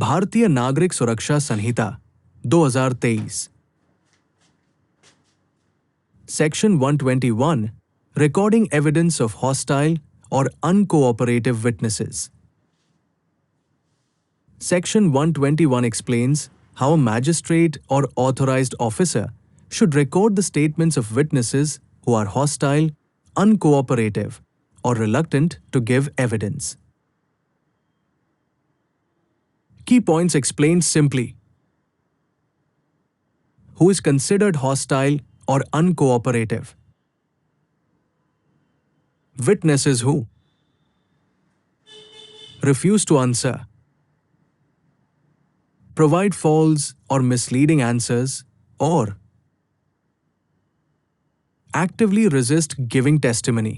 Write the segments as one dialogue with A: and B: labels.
A: भारतीय नागरिक सुरक्षा संहिता 2023 Section 121 Recording evidence of hostile or uncooperative witnesses. Section 121 explains how a magistrate or authorized officer should record the statements of witnesses who are hostile, uncooperative, or reluctant to give evidence. Key points explained simply. Who is considered hostile or uncooperative? Witnesses who refuse to answer, provide false or misleading answers, or actively resist giving testimony.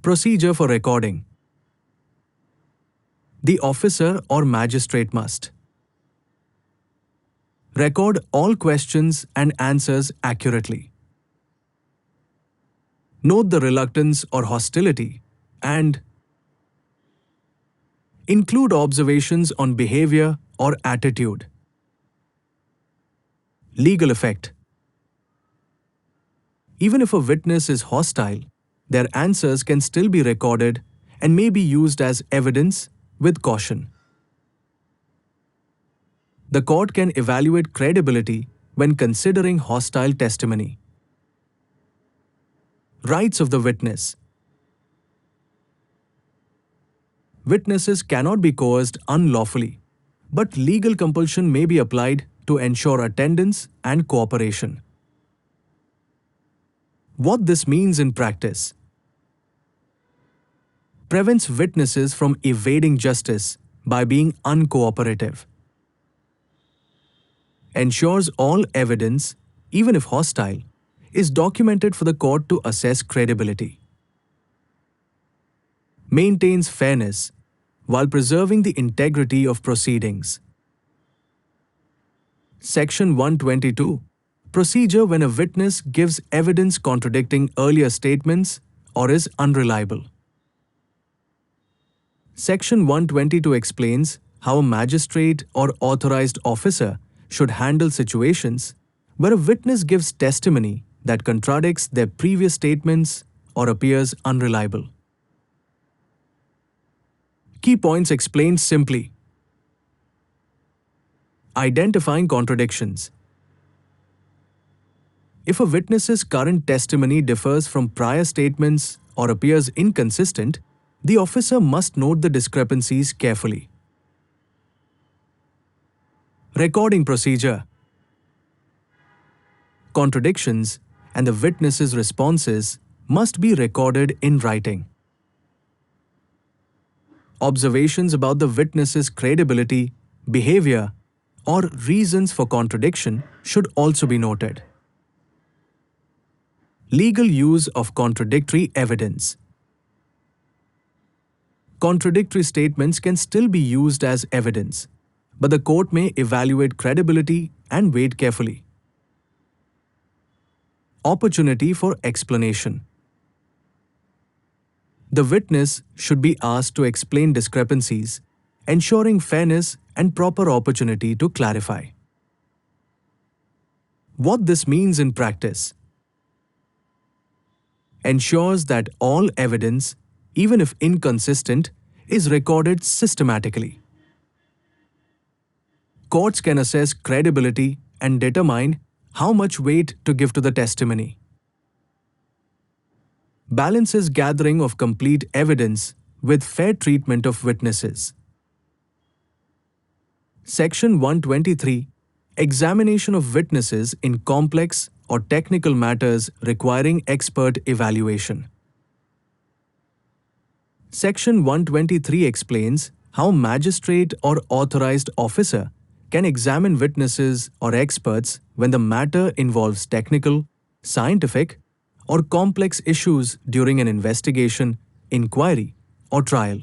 A: Procedure for recording. The officer or magistrate must record all questions and answers accurately. Note the reluctance or hostility and include observations on behavior or attitude. Legal effect. Even if a witness is hostile, their answers can still be recorded and may be used as evidence with caution. The court can evaluate credibility when considering hostile testimony. Rights of the witness. Witnesses cannot be coerced unlawfully, but legal compulsion may be applied to ensure attendance and cooperation. What this means in practice: prevents witnesses from evading justice by being uncooperative, ensures all evidence, even if hostile, is documented for the court to assess credibility, maintains fairness while preserving the integrity of proceedings. Section 122. Procedure when a witness gives evidence contradicting earlier statements or is unreliable. Section 122 explains how a magistrate or authorized officer should handle situations where a witness gives testimony that contradicts their previous statements or appears unreliable. Key points explained simply. Identifying contradictions. If a witness's current testimony differs from prior statements or appears inconsistent, the officer must note the discrepancies carefully. Recording procedure. Contradictions and the witness's responses must be recorded in writing. Observations about the witness's credibility, behavior, or reasons for contradiction should also be noted. Legal use of contradictory evidence. Contradictory statements can still be used as evidence, but the court may evaluate credibility and weight carefully. Opportunity for explanation. The witness should be asked to explain discrepancies, ensuring fairness and proper opportunity to clarify. What this means in practice: ensures that all evidence, even if inconsistent, is recorded systematically. Courts can assess credibility and determine how much weight to give to the testimony. Balances gathering of complete evidence with fair treatment of witnesses. Section 123. Examination of witnesses in complex or technical matters requiring expert evaluation. Section 123 explains how magistrate or authorized officer can examine witnesses or experts when the matter involves technical, scientific, or complex issues during an investigation, inquiry, or trial.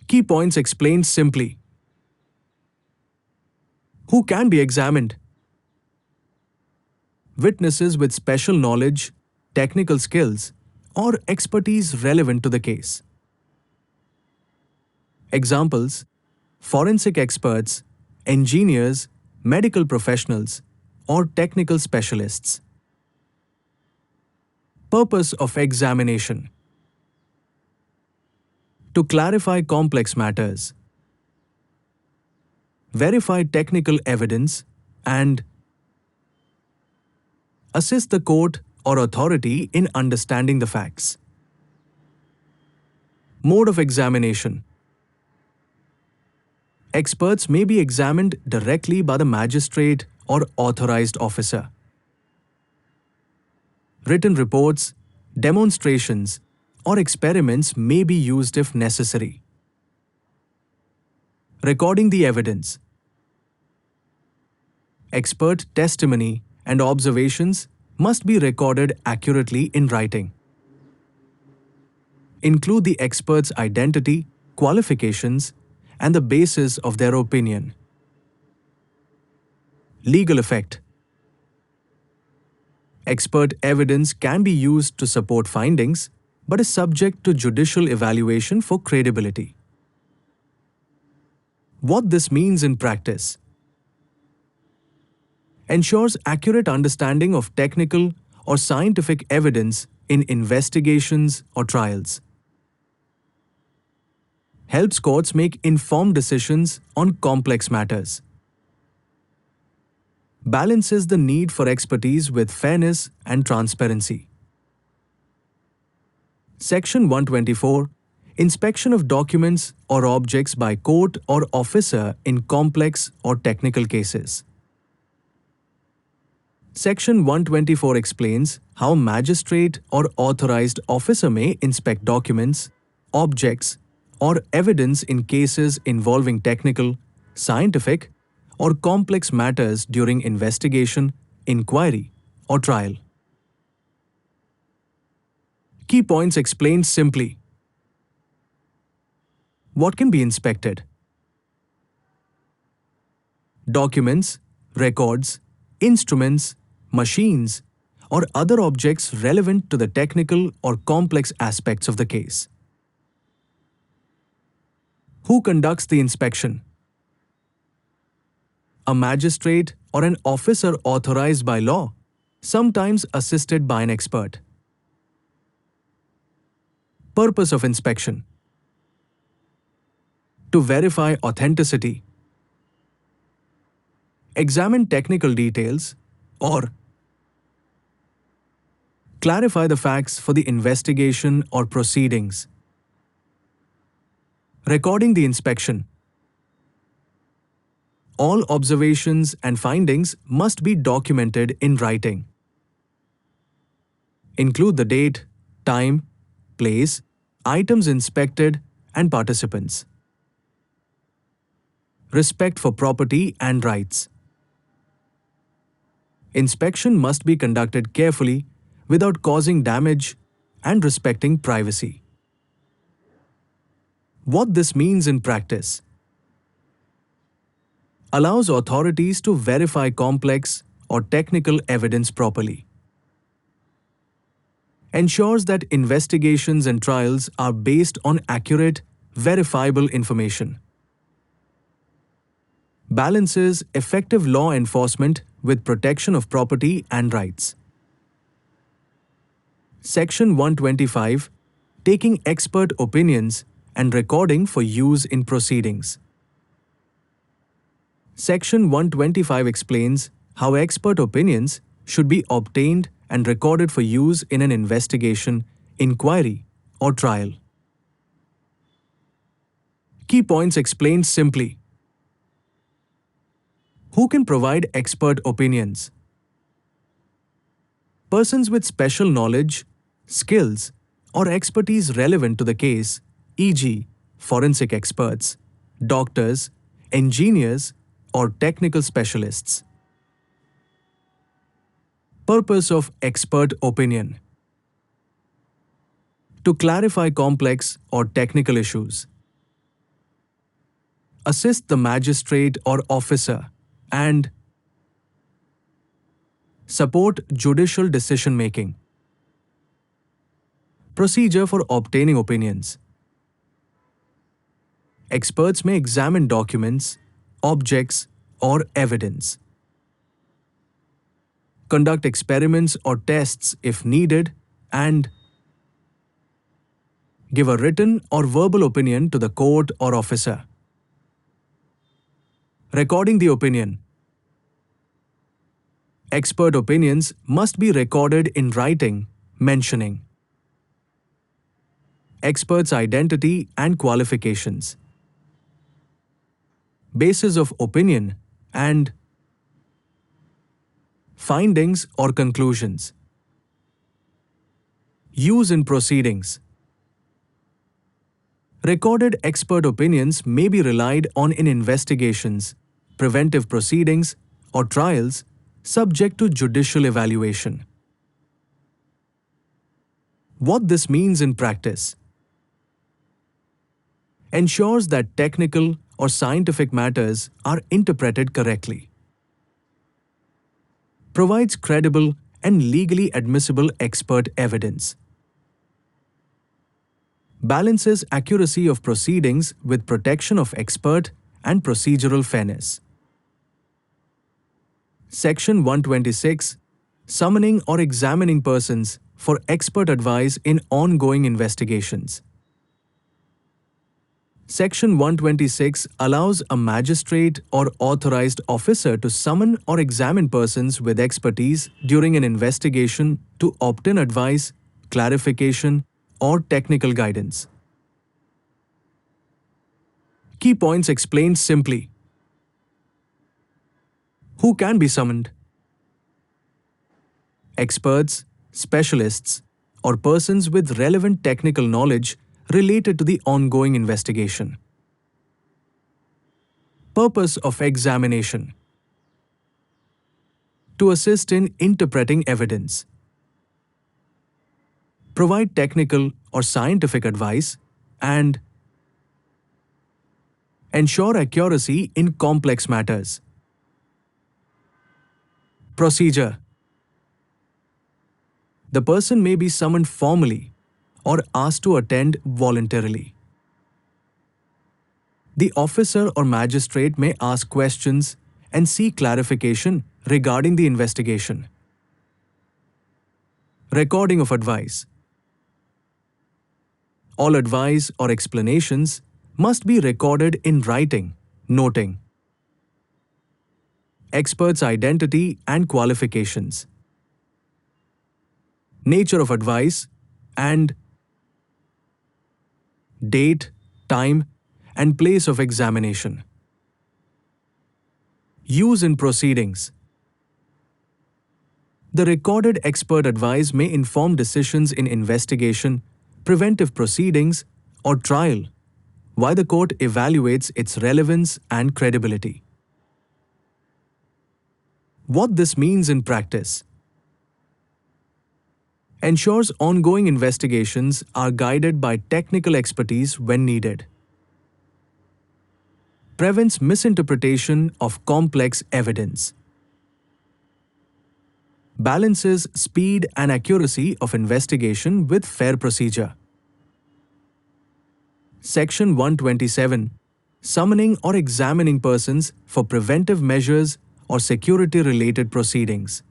A: Key points explained simply. Who can be examined? Witnesses with special knowledge, technical skills, or expertise relevant to the case. Examples: forensic experts, engineers, medical professionals, or technical specialists. Purpose of examination: to clarify complex matters, verify technical evidence, and assist the court or authority in understanding the facts. Mode of examination: experts may be examined directly by the magistrate or authorized officer. Written reports, demonstrations, or experiments may be used if necessary. Recording the evidence: expert testimony and observations must be recorded accurately in writing. Include the expert's identity, qualifications, and the basis of their opinion. Legal effect: expert evidence can be used to support findings, but is subject to judicial evaluation for credibility. What this means in practice: ensures accurate understanding of technical or scientific evidence in investigations or trials. Helps courts make informed decisions on complex matters. Balances the need for expertise with fairness and transparency. Section 124. Inspection of documents or objects by court or officer in complex or technical cases. Section 124 explains how magistrate or authorized officer may inspect documents, objects, or evidence in cases involving technical, scientific, or complex matters during investigation, inquiry, or trial. Key points explained simply. What can be inspected? Documents, records, instruments, machines, or other objects relevant to the technical or complex aspects of the case. Who conducts the inspection? A magistrate or an officer authorized by law, sometimes assisted by an expert. Purpose of inspection: to verify authenticity, examine technical details, or clarify the facts for the investigation or proceedings. Recording the inspection: all observations and findings must be documented in writing. Include the date, time, place, items inspected, and participants. Respect for property and rights. Inspection must be conducted carefully without causing damage and respecting privacy. What this means in practice: allows authorities to verify complex or technical evidence properly. Ensures that investigations and trials are based on accurate, verifiable information. Balances effective law enforcement with protection of property and rights. Section 125. Taking expert opinions and recording for use in proceedings. Section 125 explains how expert opinions should be obtained and recorded for use in an investigation, inquiry, or trial. Key points explained simply. Who can provide expert opinions? Persons with special knowledge, skills, or expertise relevant to the case, e.g., forensic experts, doctors, engineers, or technical specialists. Purpose of expert opinion: to clarify complex or technical issues, assist the magistrate or officer, and support judicial decision-making. Procedure for obtaining opinions: Experts may examine documents, objects, or evidence, conduct experiments or tests if needed, and give a written or verbal opinion to the court or officer. Recording the opinion. Expert opinions must be recorded in writing, mentioning expert's identity and qualifications, basis of opinion, and findings or conclusions. Use in proceedings. Recorded expert opinions may be relied on in investigations, preventive proceedings, or trials subject to judicial evaluation. What this means in practice: ensures that technical or scientific matters are interpreted correctly, provides credible and legally admissible expert evidence, balances accuracy of proceedings with protection of expert and procedural fairness. Section 126. Summoning or examining persons for expert advice in ongoing investigations. Section 126 allows a magistrate or authorized officer to summon or examine persons with expertise during an investigation to obtain advice, clarification, or technical guidance. Key points explained simply. Who can be summoned? Experts, specialists, or persons with relevant technical knowledge related to the ongoing investigation. Purpose of examination: to assist in interpreting evidence, provide technical or scientific advice, and ensure accuracy in complex matters. Procedure: the person may be summoned formally or asked to attend voluntarily. The officer or magistrate may ask questions and seek clarification regarding the investigation. Recording of advice: all advice or explanations must be recorded in writing, noting expert's identity and qualifications, nature of advice, and date, time, and place of examination. Use in proceedings: the recorded expert advice may inform decisions in investigation, preventive proceedings, or trial, while the court evaluates its relevance and credibility. What this means in practice: ensures ongoing investigations are guided by technical expertise when needed, prevents misinterpretation of complex evidence, balances speed and accuracy of investigation with fair procedure. Section 127. Summoning or examining persons for preventive measures or security-related proceedings.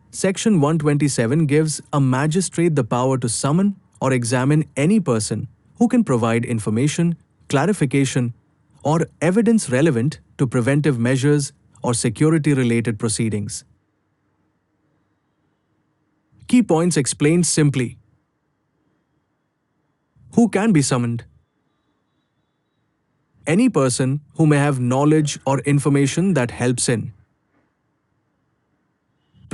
A: Section 127 gives a magistrate the power to summon or examine any person who can provide information, clarification, or evidence relevant to preventive measures or security-related proceedings. Key points explained simply. Who can be summoned? Any person who may have knowledge or information that helps in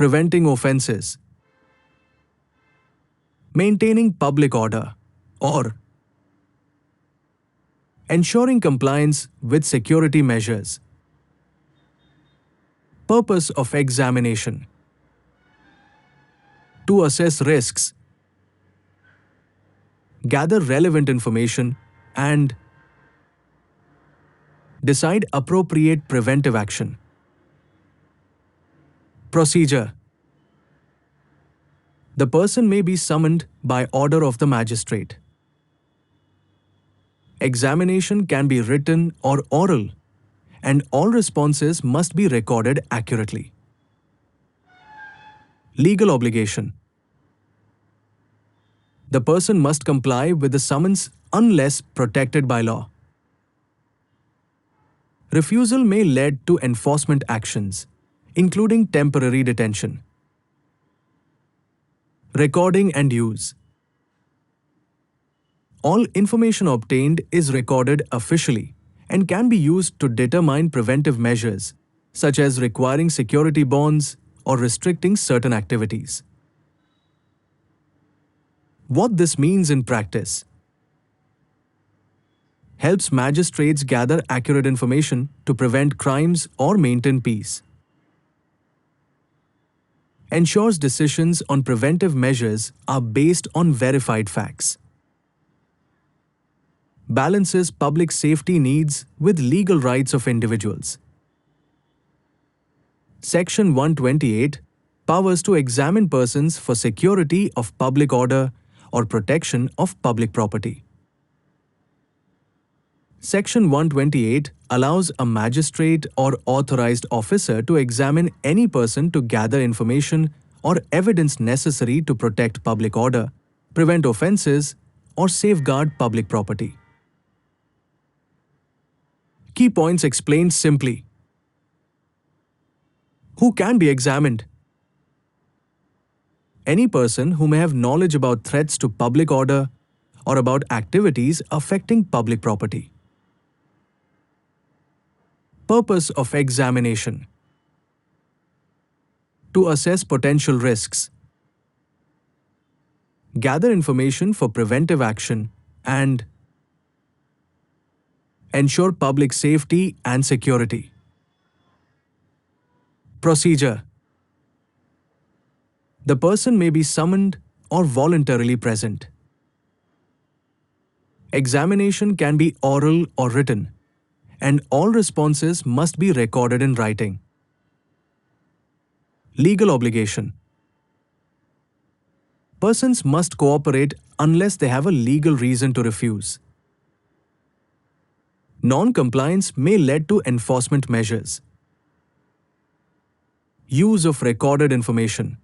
A: preventing offences, maintaining public order, or ensuring compliance with security measures. Purpose of examination: to assess risks, gather relevant information, and decide appropriate preventive action. Procedure: the person may be summoned by order of the magistrate. Examination can be written or oral, and all responses must be recorded accurately. Legal obligation. The person must comply with the summons unless protected by law. Refusal may lead to enforcement actions, including temporary detention. Recording and use. All information obtained is recorded officially and can be used to determine preventive measures, such as requiring security bonds or restricting certain activities. What this means in practice: helps magistrates gather accurate information to prevent crimes or maintain peace. Ensures decisions on preventive measures are based on verified facts. Balances public safety needs with legal rights of individuals. Section 128 powers to examine persons for security of public order or protection of public property. Section 128 allows a magistrate or authorized officer to examine any person to gather information or evidence necessary to protect public order, prevent offences, or safeguard public property. Key points explained simply. Who can be examined? Any person who may have knowledge about threats to public order or about activities affecting public property. Purpose of examination: to assess potential risks, gather information for preventive action, and ensure public safety and security. Procedure: the person may be summoned or voluntarily present. Examination can be oral or written, and all responses must be recorded in writing. Legal obligation: persons must cooperate unless they have a legal reason to refuse. Non-compliance may lead to enforcement measures. Use of recorded information.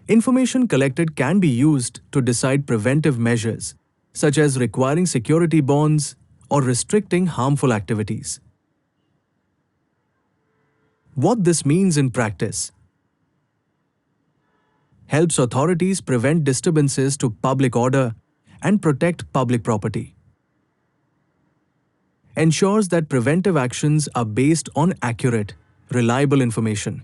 A: Information collected can be used to decide preventive measures, such as requiring security bonds or restricting harmful activities. What this means in practice: helps authorities prevent disturbances to public order and protect public property. Ensures that preventive actions are based on accurate, reliable information.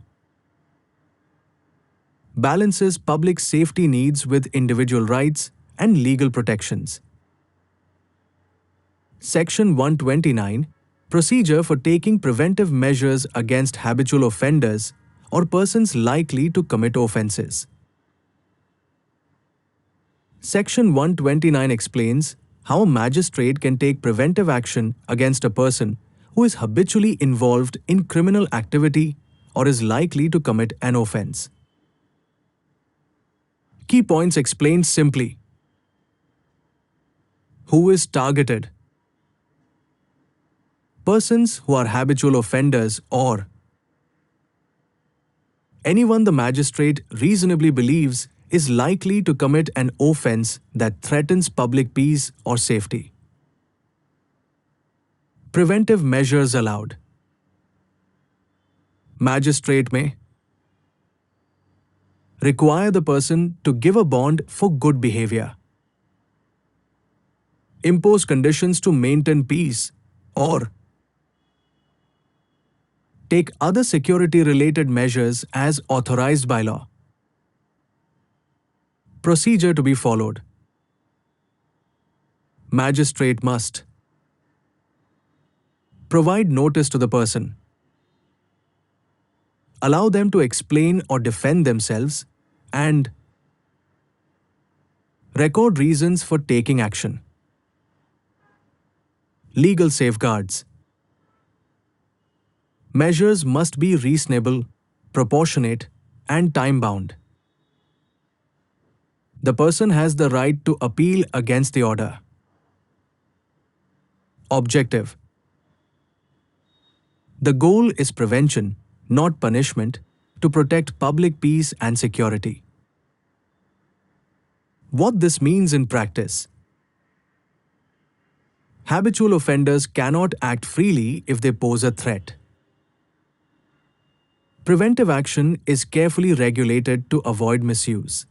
A: Balances public safety needs with individual rights and legal protections. Section 129 Procedure for taking preventive measures against habitual offenders or persons likely to commit offences. Section 129 explains how a magistrate can take preventive action against a person who is habitually involved in criminal activity or is likely to commit an offence. Key points explained simply. Who is targeted? Persons who are habitual offenders or anyone the magistrate reasonably believes is likely to commit an offence that threatens public peace or safety. Preventive measures allowed. Magistrate may require the person to give a bond for good behavior, impose conditions to maintain peace, or take other security-related measures as authorized by law. Procedure to be followed. Magistrate must provide notice to the person, allow them to explain or defend themselves, and record reasons for taking action. Legal safeguards. Measures must be reasonable, proportionate, and time-bound. The person has the right to appeal against the order. Objective. The goal is prevention, not punishment, to protect public peace and security. What this means in practice. Habitual offenders cannot act freely if they pose a threat. Preventive action is carefully regulated to avoid misuse.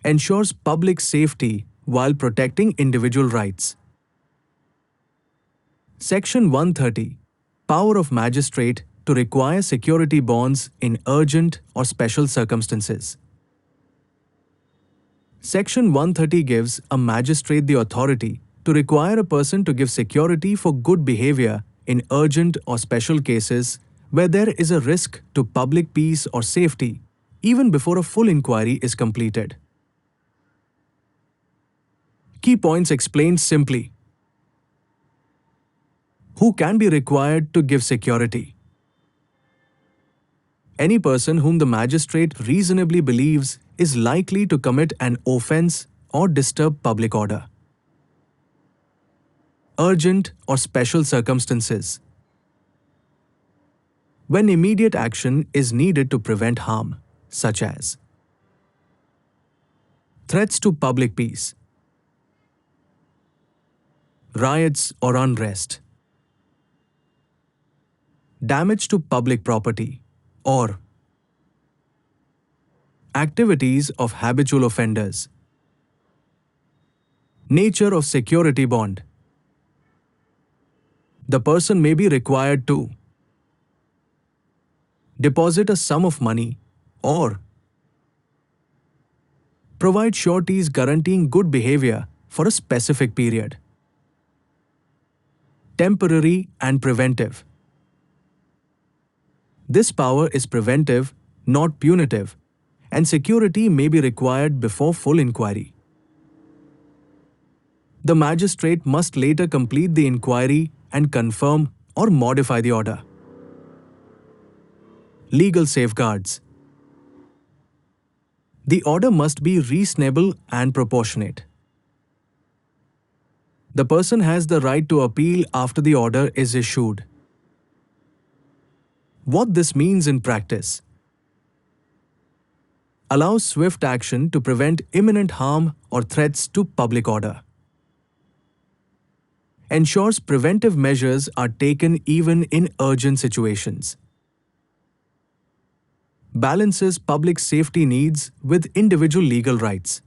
A: Ensures public safety while protecting individual rights. Section 130. Power of magistrate to require security bonds in urgent or special circumstances. Section 130 gives a magistrate the authority to require a person to give security for good behavior in urgent or special cases where there is a risk to public peace or safety, even before a full inquiry is completed. Key points explained simply. Who can be required to give security? Any person whom the magistrate reasonably believes is likely to commit an offense or disturb public order. Urgent or special circumstances. When immediate action is needed to prevent harm, such as threats to public peace, riots or unrest, damage to public property, or activities of habitual offenders. Nature of security bond. The person may be required to deposit a sum of money or provide sureties guaranteeing good behavior for a specific period. Temporary and preventive. This power is preventive, not punitive, and security may be required before full inquiry. The magistrate must later complete the inquiry and confirm or modify the order. Legal safeguards. The order must be reasonable and proportionate. The person has the right to appeal after the order is issued. What this means in practice. Allows swift action to prevent imminent harm or threats to public order. Ensures preventive measures are taken even in urgent situations. Balances public safety needs with individual legal rights.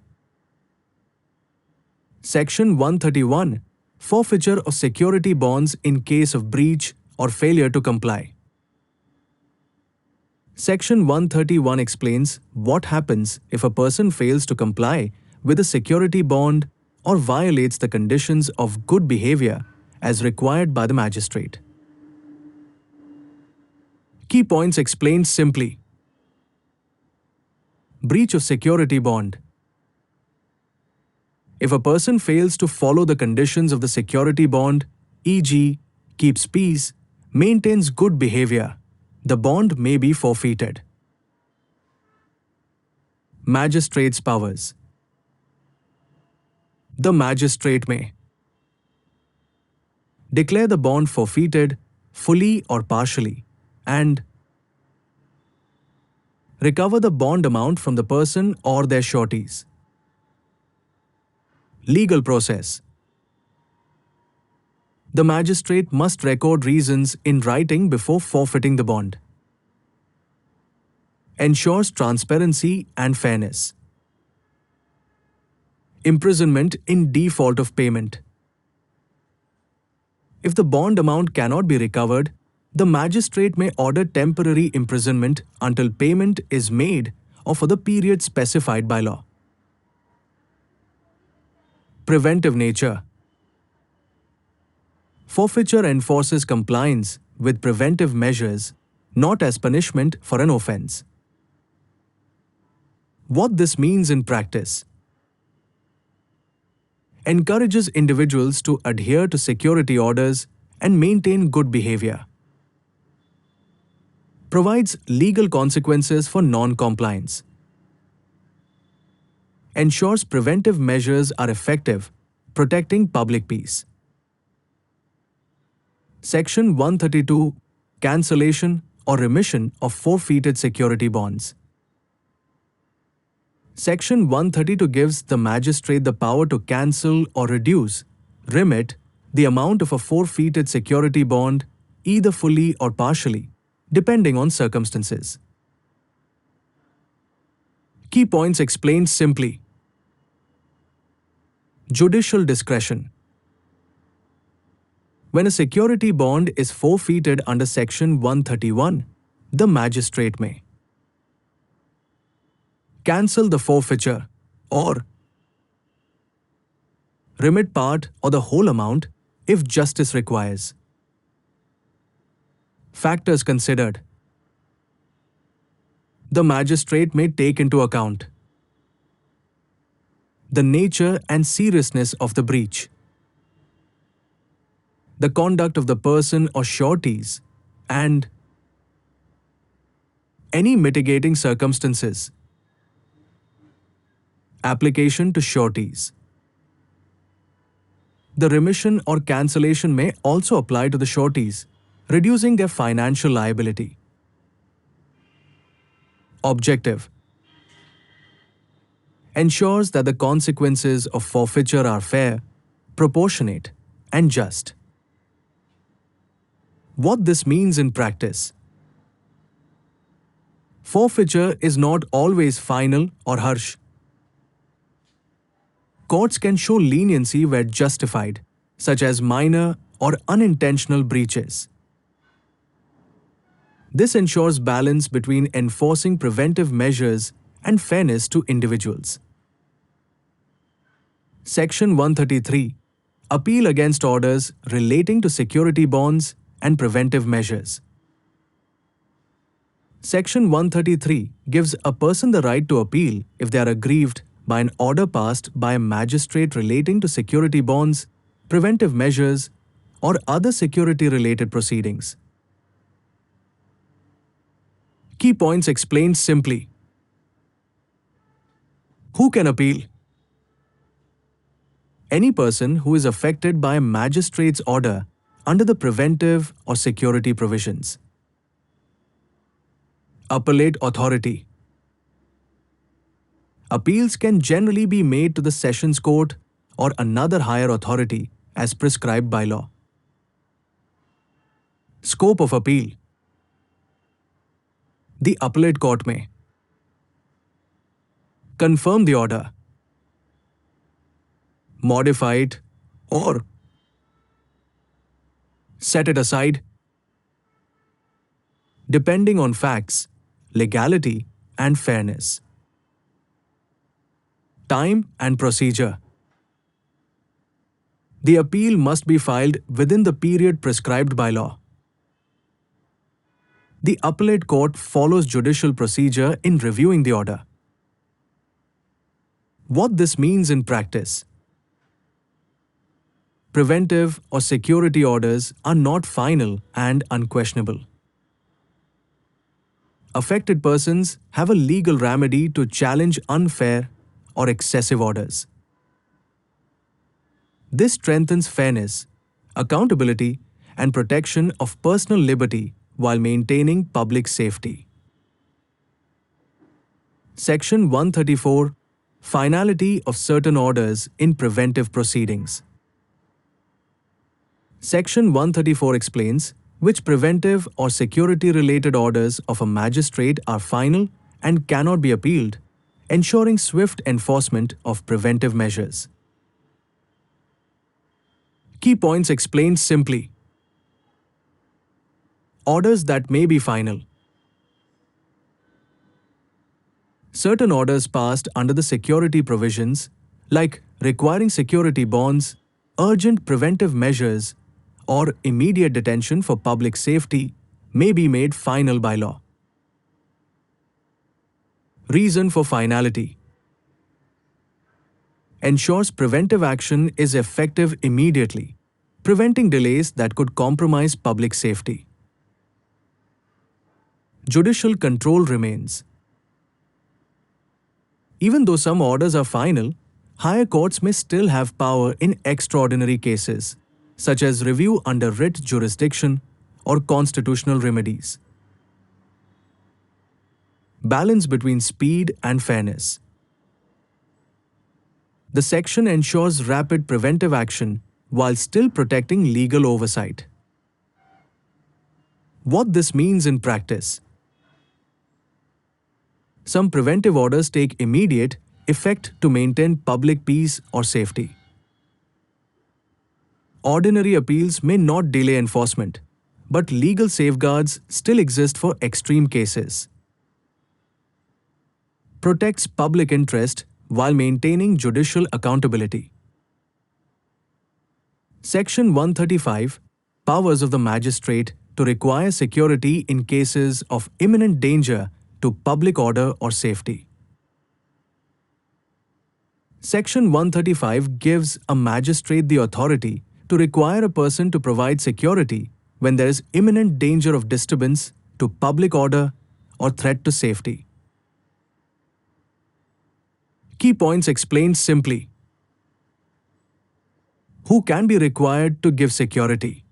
A: Section 131. Forfeiture of security bonds in case of breach or failure to comply. Section 131 explains what happens if a person fails to comply with a security bond or violates the conditions of good behavior as required by the magistrate. Key points explained simply. Breach of security bond. If a person fails to follow the conditions of the security bond, e.g., keeps peace, maintains good behavior, the bond may be forfeited. Magistrate's powers. The magistrate may declare the bond forfeited, fully or partially, and recover the bond amount from the person or their sureties. Legal process. The magistrate must record reasons in writing before forfeiting the bond. Ensures transparency and fairness. Imprisonment in default of payment. If the bond amount cannot be recovered, the magistrate may order temporary imprisonment until payment is made or for the period specified by law. Preventive nature. Forfeiture enforces compliance with preventive measures, not as punishment for an offense. What this means in practice. Encourages individuals to adhere to security orders and maintain good behavior. Provides legal consequences for non-compliance. Ensures preventive measures are effective protecting public peace. Section 132, cancellation or remission of forfeited security bonds. Section 132 gives the magistrate the power to cancel or reduce, remit, the amount of a forfeited security bond either fully or partially, depending on circumstances. Key points explained simply. Judicial discretion. When a security bond is forfeited under Section 131, the magistrate may cancel the forfeiture or remit part or the whole amount if justice requires. Factors considered. The magistrate may take into account the nature and seriousness of the breach, the conduct of the person or sureties, and any mitigating circumstances. Application to sureties. The remission or cancellation may also apply to the sureties, reducing their financial liability. Objective. Ensures that the consequences of forfeiture are fair, proportionate, and just. What this means in practice. Forfeiture is not always final or harsh. Courts can show leniency where justified, such as minor or unintentional breaches. This ensures balance between enforcing preventive measures and fairness to individuals. Section 133. Appeal against orders relating to security bonds and preventive measures. Section 133 gives a person the right to appeal if they are aggrieved by an order passed by a magistrate relating to security bonds, preventive measures, or other security-related proceedings. Key points explained simply. Who can appeal? Any person who is affected by a magistrate's order under the preventive or security provisions. Appellate authority. Appeals can generally be made to the Sessions Court or another higher authority as prescribed by law. Scope of appeal. The appellate court may confirm the order, modify it, or set it aside, depending on facts, legality, and fairness. Time and procedure. The appeal must be filed within the period prescribed by law. The appellate court follows judicial procedure in reviewing the order. What this means in practice. Preventive or security orders are not final and unquestionable. Affected persons have a legal remedy to challenge unfair or excessive orders. This strengthens fairness, accountability, and protection of personal liberty while maintaining public safety. Section 134. Finality of certain orders in preventive proceedings. Section 134 explains which preventive or security-related orders of a magistrate are final and cannot be appealed, ensuring swift enforcement of preventive measures. Key points explained simply. Orders that may be final. Certain orders passed under the security provisions, like requiring security bonds, urgent preventive measures, or immediate detention for public safety, may be made final by law. Reason for finality. Ensures preventive action is effective immediately, preventing delays that could compromise public safety. Judicial control remains. Even though some orders are final, Higher courts may still have power in extraordinary cases, such as review under writ jurisdiction or constitutional remedies. Balance between speed and fairness. The section ensures rapid preventive action while still protecting legal oversight. What this means in practice. Some preventive orders take immediate effect to maintain public peace or safety. Ordinary appeals may not delay enforcement, but legal safeguards still exist for extreme cases. Protects public interest while maintaining judicial accountability. Section 135 Powers of the Magistrate to require security in cases of imminent danger to public order or safety. Section 135 gives a magistrate the authority to require a person to provide security when there is imminent danger of disturbance to public order or threat to safety. Key points explained simply. Who can be required to give security?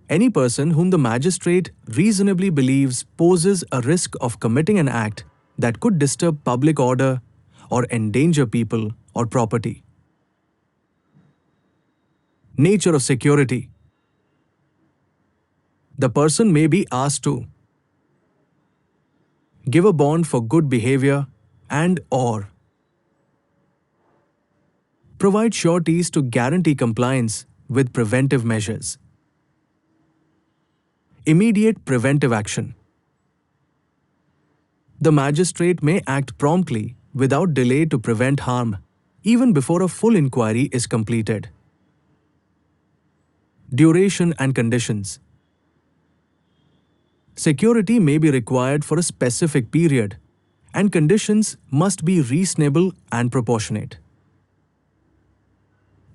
A: Any person whom the magistrate reasonably believes poses a risk of committing an act that could disturb public order or endanger people or property. Nature of security. The person may be asked to give a bond for good behavior and/or provide sureties to guarantee compliance with preventive measures. Immediate preventive action. The magistrate may act promptly without delay to prevent harm, even before a full inquiry is completed. Duration and conditions. Security may be required for a specific period, and conditions must be reasonable and proportionate.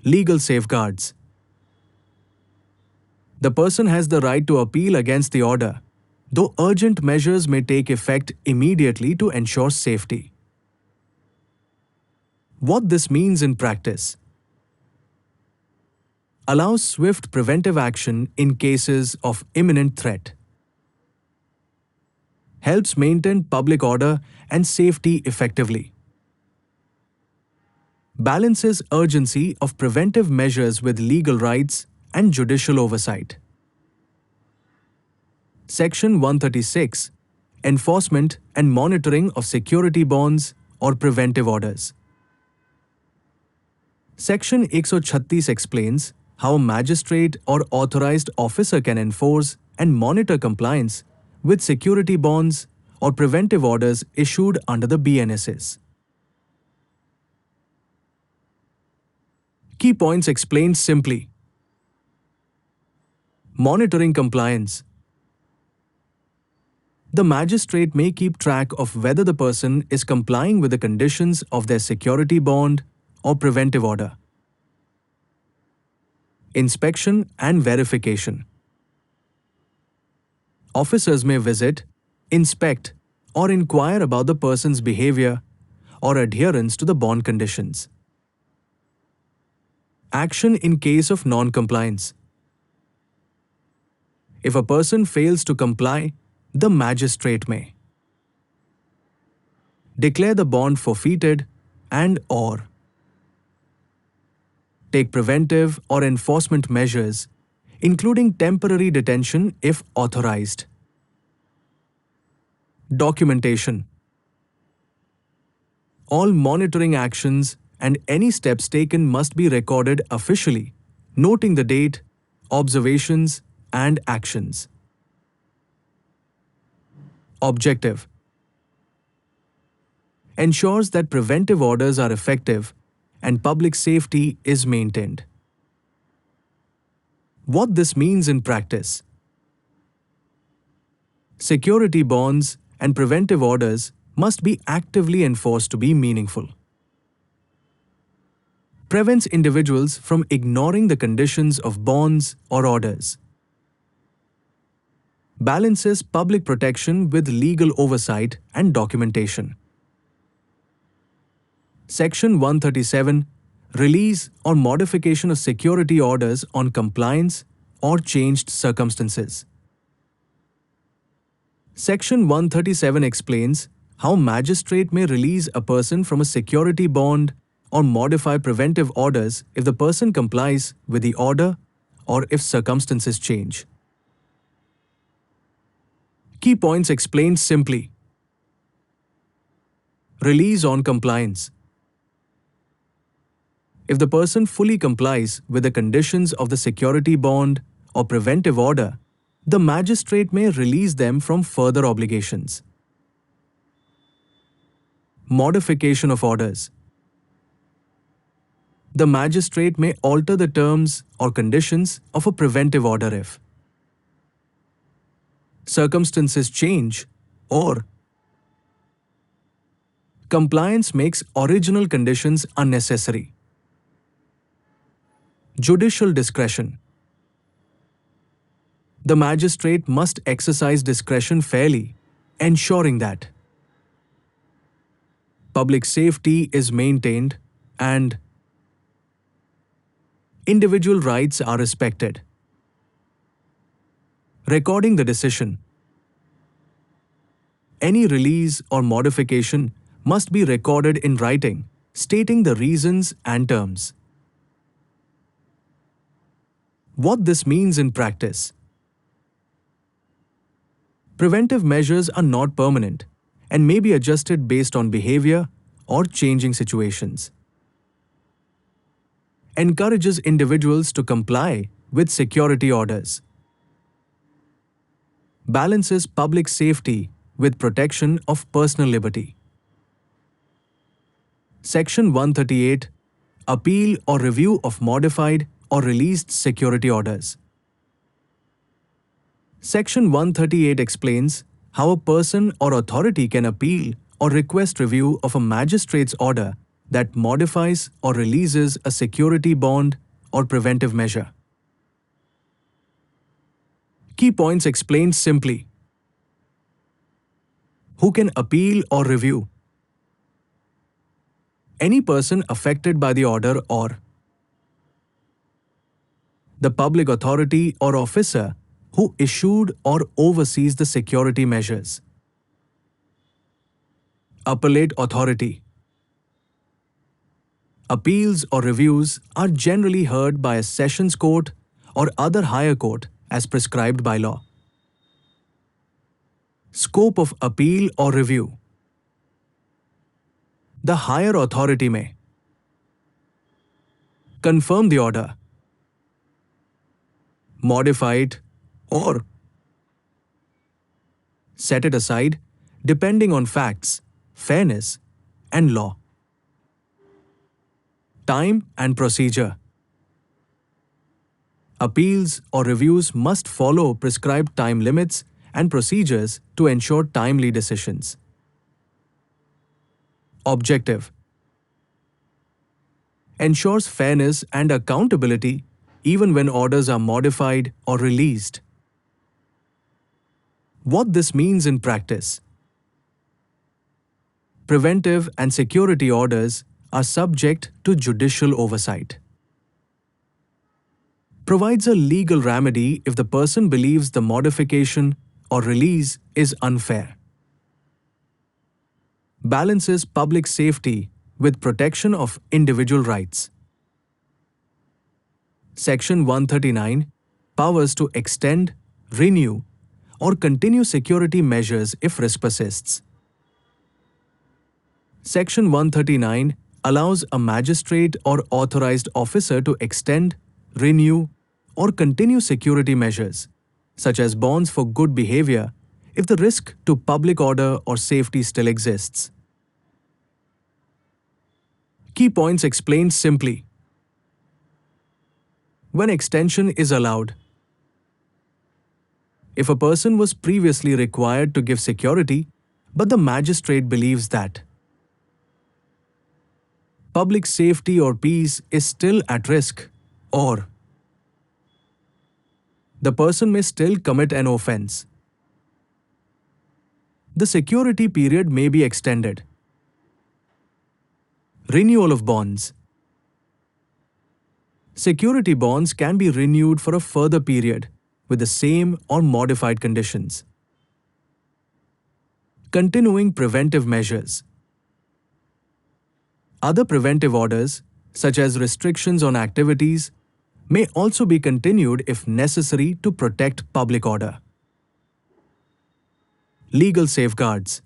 A: Legal safeguards. The person has the right to appeal against the order, though urgent measures may take effect immediately to ensure safety. What this means in practice. Allows swift preventive action in cases of imminent threat. Helps maintain public order and safety effectively. Balances urgency of preventive measures with legal rights and judicial oversight. Section 136 Enforcement and monitoring of security bonds or preventive orders. Section 136 explains how a magistrate or authorized officer can enforce and monitor compliance with security bonds or preventive orders issued under the BNSS. Key points explained simply. Monitoring compliance. The magistrate may keep track of whether the person is complying with the conditions of their security bond or preventive order. Inspection and verification. Officers may visit, inspect, or inquire about the person's behavior or adherence to the bond conditions. Action in case of non-compliance. If a person fails to comply, the magistrate may declare the bond forfeited and/or take preventive or enforcement measures, including temporary detention if authorized. Documentation. All monitoring actions and any steps taken must be recorded officially, noting the date, observations, and actions. Objective. Ensures that preventive orders are effective and public safety is maintained. What this means in practice. Security bonds and preventive orders must be actively enforced to be meaningful. Prevents individuals from ignoring the conditions of bonds or orders. Balances public protection with legal oversight and documentation. Section 137, release or modification of security orders on compliance or changed circumstances. Section 137 explains how magistrate may release a person from a security bond or modify preventive orders if the person complies with the order or if circumstances change. Key points explained simply. Release on compliance. If the person fully complies with the conditions of the security bond or preventive order, the magistrate may release them from further obligations. Modification of orders. The magistrate may alter the terms or conditions of a preventive order if circumstances change or compliance makes original conditions unnecessary. Judicial discretion. The magistrate must exercise discretion fairly, ensuring that public safety is maintained and individual rights are respected. Recording the decision. Any release or modification must be recorded in writing, stating the reasons and terms. What this means in practice. Preventive measures are not permanent and may be adjusted based on behavior or changing situations. Encourages individuals to comply with security orders. Balances public safety with protection of personal liberty. Section 138. Appeal or review of modified or released security orders. Section 138 explains how a person or authority can appeal or request review of a magistrate's order that modifies or releases a security bond or preventive measure. Key points explained simply. Who can appeal or review? Any person affected by the order or the public authority or officer who issued or oversees the security measures. Appellate authority. Appeals or reviews are generally heard by a sessions court or other higher court as prescribed by law. Scope of appeal or review. The higher authority may confirm the order, modify it, or set it aside depending on facts, fairness, and law. Time and procedure. Appeals or reviews must follow prescribed time limits and procedures to ensure timely decisions. Objective. Ensures fairness and accountability even when orders are modified or released. What this means in practice. Preventive and security orders are subject to judicial oversight. Provides a legal remedy if the person believes the modification or release is unfair. Balances public safety with protection of individual rights. Section 139. Powers to extend, renew, or continue security measures if risk persists. Section 139 allows a magistrate or authorized officer to extend, renew, or continue security measures, such as bonds for good behavior, if the risk to public order or safety still exists. Key points explained simply. When extension is allowed. If a person was previously required to give security, but the magistrate believes that public safety or peace is still at risk, or the person may still commit an offense, the security period may be extended. Renewal of bonds. Security bonds can be renewed for a further period with the same or modified conditions. Continuing preventive measures. Other preventive orders, such as restrictions on activities, may also be continued if necessary to protect public order. Legal safeguards.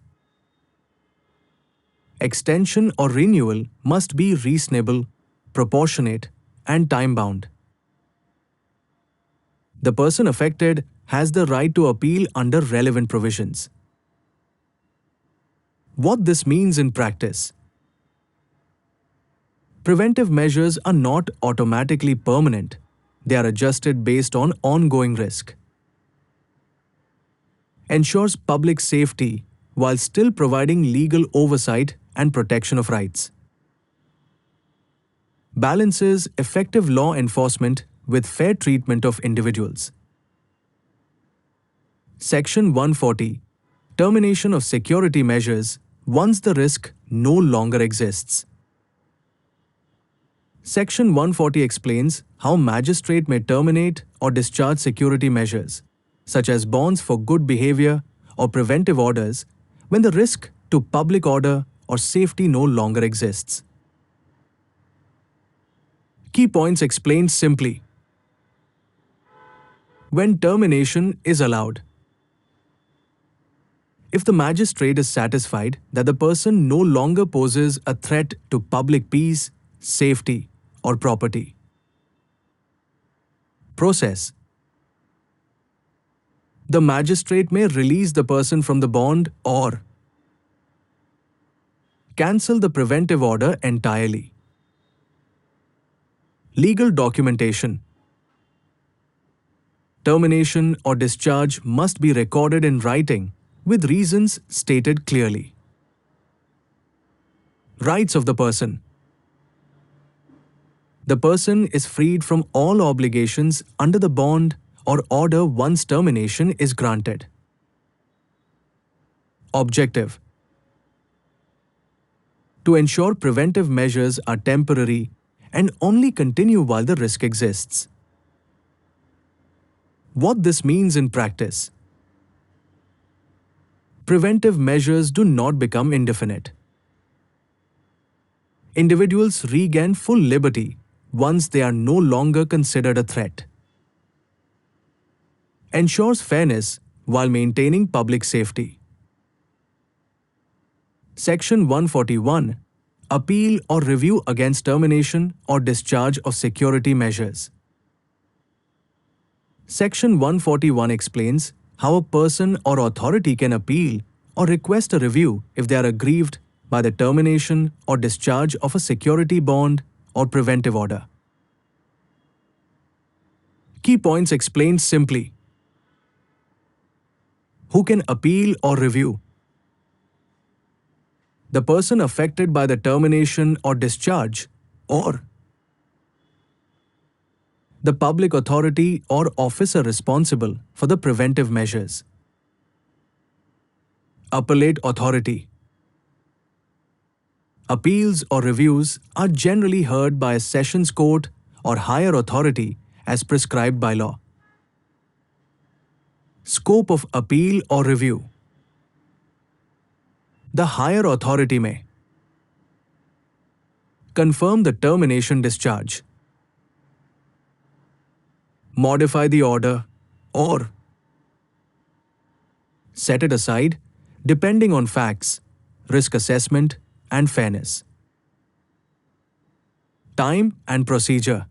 A: Extension or renewal must be reasonable, proportionate, and time-bound. The person affected has the right to appeal under relevant provisions. What this means in practice. Preventive measures are not automatically permanent. They are adjusted based on ongoing risk. Ensures public safety while still providing legal oversight and protection of rights. Balances effective law enforcement with fair treatment of individuals. Section 140. Termination of security measures once the risk no longer exists. Section 140 explains how magistrate may terminate or discharge security measures, such as bonds for good behavior or preventive orders, when the risk to public order or safety no longer exists. Key points explained simply. When termination is allowed. If the magistrate is satisfied that the person no longer poses a threat to public peace, safety, or property. Process. The magistrate may release the person from the bond or cancel the preventive order entirely. Legal documentation. Termination or discharge must be recorded in writing with reasons stated clearly. Rights of the person. The person is freed from all obligations under the bond or order once termination is granted. Objective. To ensure preventive measures are temporary and only continue while the risk exists. What this means in practice. Preventive measures do not become indefinite. Individuals regain full liberty once they are no longer considered a threat. Ensures fairness while maintaining public safety. Section 141. Appeal or review against termination or discharge of security measures. Section 141 explains how a person or authority can appeal or request a review if they are aggrieved by the termination or discharge of a security bond or preventive order. Key points explained simply. Who can appeal or review? The person affected by the termination or discharge, or the public authority or officer responsible for the preventive measures. Appellate authority. Appeals or reviews are generally heard by a sessions court or higher authority as prescribed by law. Scope of appeal or review. The higher authority may confirm the termination discharge, modify the order, or set it aside depending on facts, risk assessment, and fairness. Time and procedure.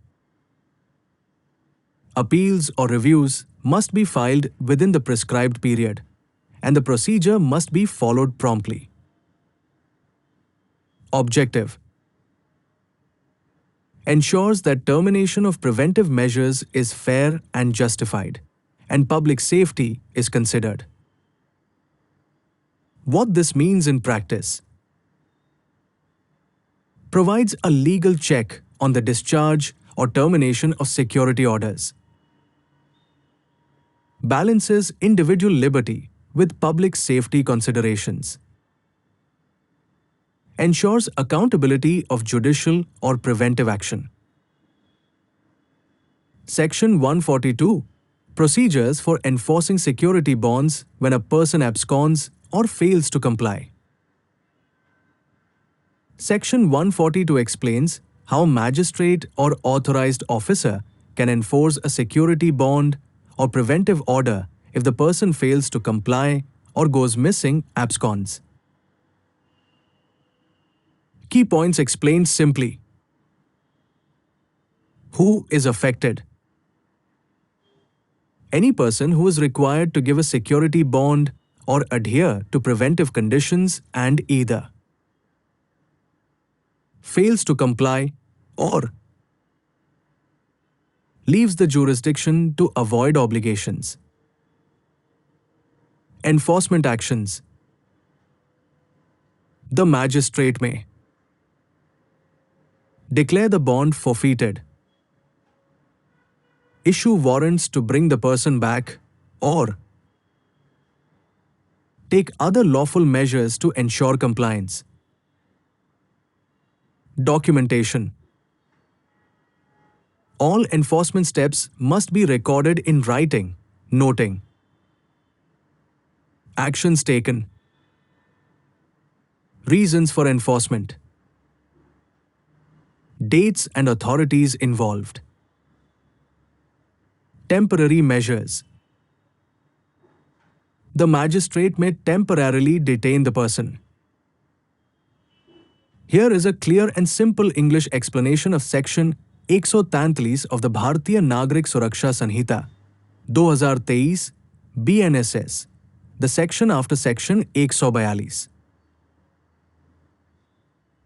A: Appeals or reviews must be filed within the prescribed period, and the procedure must be followed promptly. Objective. Ensures that termination of preventive measures is fair and justified, and public safety is considered. What this means in practice. Provides a legal check on the discharge or termination of security orders. Balances individual liberty with public safety considerations. ensures accountability of judicial or preventive action. Section 142. Procedures for enforcing security bonds when a person absconds or fails to comply. Section 142 explains how a magistrate or authorized officer can enforce a security bond or preventive order if the person fails to comply or goes missing, absconds. Key points explained simply. Who is affected? Any person who is required to give a security bond or adhere to preventive conditions and either fails to comply or leaves the jurisdiction to avoid obligations. Enforcement actions. The magistrate may declare the bond forfeited, issue warrants to bring the person back, or take other lawful measures to ensure compliance. Documentation. All enforcement steps must be recorded in writing, noting actions taken, reasons for enforcement, dates and authorities involved. Temporary measures. The magistrate may temporarily detain the person. Here is a clear and simple English explanation of Section 143 of the Bharatiya Nagarik Suraksha Sanhita, 2023, BNSS, the section after Section 142.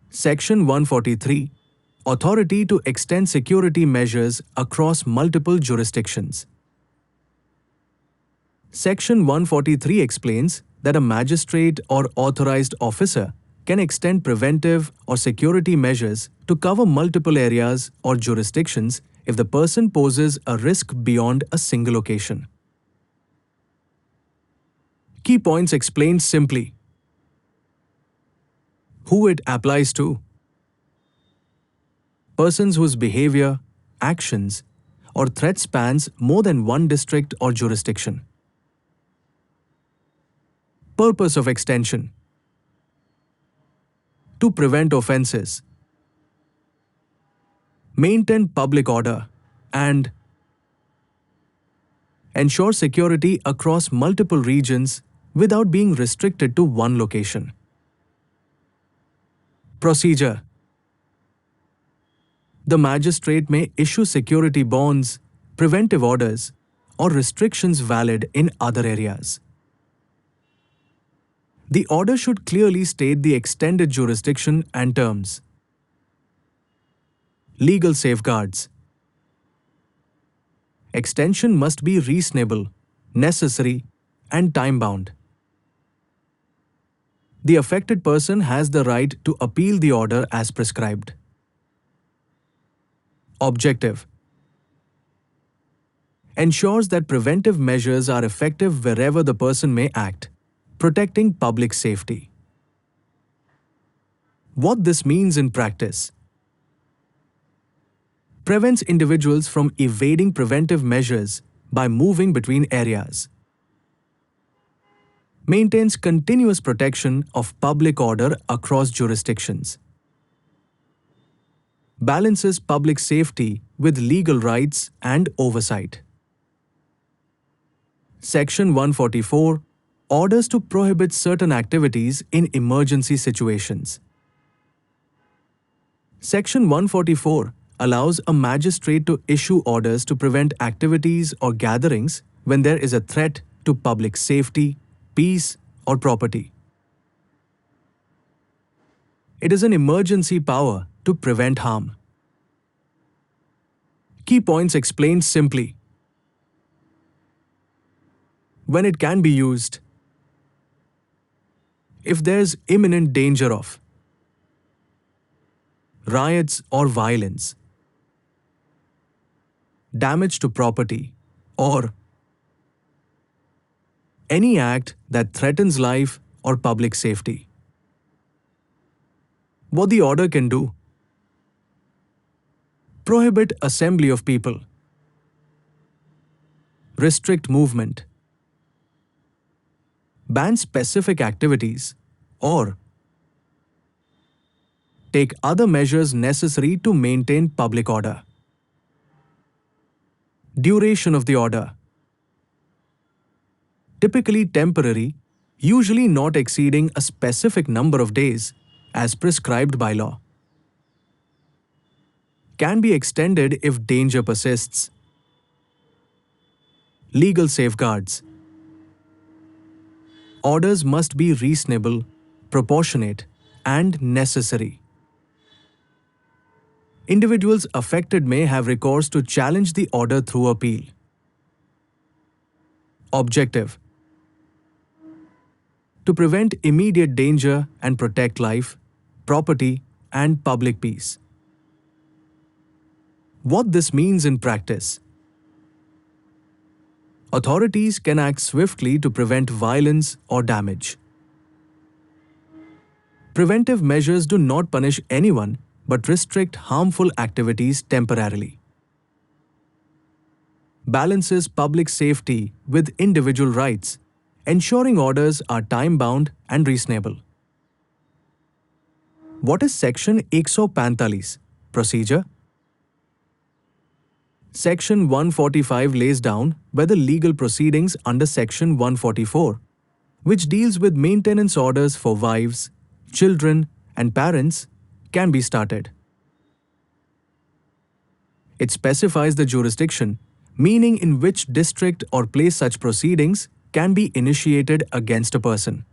A: Section 143. Authority to extend security measures across multiple jurisdictions. Section 143 explains that a magistrate or authorized officer can extend preventive or security measures to cover multiple areas or jurisdictions if the person poses a risk beyond a single location. Key points explained simply. Who it applies to. Persons whose behavior, actions, or threat spans more than one district or jurisdiction. Purpose of extension. To prevent offences, maintain public order, and ensure security across multiple regions without being restricted to one location. Procedure. The magistrate may issue security bonds, preventive orders, or restrictions valid in other areas. The order should clearly state the extended jurisdiction and terms. Legal safeguards. Extension must be reasonable, necessary, and time-bound. The affected person has the right to appeal the order as prescribed. Objective. Ensures that preventive measures are effective wherever the person may act, protecting public safety. What this means in practice. Prevents individuals from evading preventive measures by moving between areas. Maintains continuous protection of public order across jurisdictions. Balances public safety with legal rights and oversight. Section 144. Orders to prohibit certain activities in emergency situations. Section 144 allows a magistrate to issue orders to prevent activities or gatherings when there is a threat to public safety, peace, or property. It is an emergency power to prevent harm. Key points explained simply. When it can be used. If there's imminent danger of riots or violence, damage to property, or any act that threatens life or public safety. What the order can do: prohibit assembly of people, restrict movement, ban specific activities, or take other measures necessary to maintain public order. Duration of the order: typically temporary, usually not exceeding a specific number of days as prescribed by law. Can be extended if danger persists. Legal safeguards: orders must be reasonable, proportionate, and necessary. Individuals affected may have recourse to challenge the order through appeal. Objective: to prevent immediate danger and protect life, property, and public peace. What this means in practice: authorities can act swiftly to prevent violence or damage. Preventive measures do not punish anyone but restrict harmful activities temporarily. Balances public safety with individual rights, ensuring orders are time-bound and reasonable. What is Section 145? Procedure? Section 145 lays down whether legal proceedings under Section 144, which deals with maintenance orders for wives, children, and parents, can be started. It specifies the jurisdiction, meaning in which district or place such proceedings can be initiated against a person.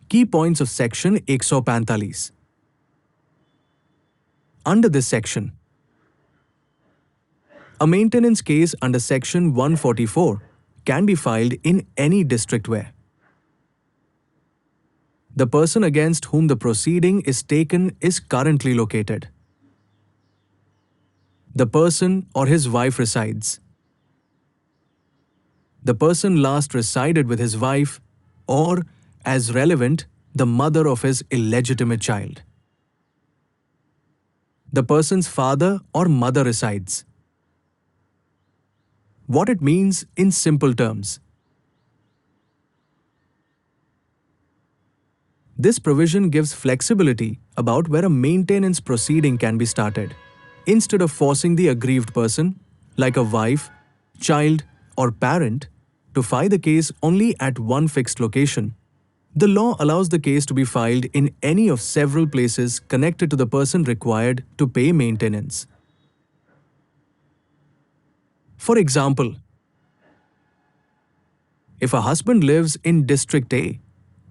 A: Key points of Section 145. Under this section, a maintenance case under Section 144 can be filed in any district where the person against whom the proceeding is taken is currently located, the person or his wife resides, the person last resided with his wife, or, as relevant, the mother of his illegitimate child, the person's father or mother resides. What it means in simple terms: this provision gives flexibility about where a maintenance proceeding can be started. Instead of forcing the aggrieved person, like a wife, child, or parent, to file the case only at one fixed location, the law allows the case to be filed in any of several places connected to the person required to pay maintenance. For example, if a husband lives in District A,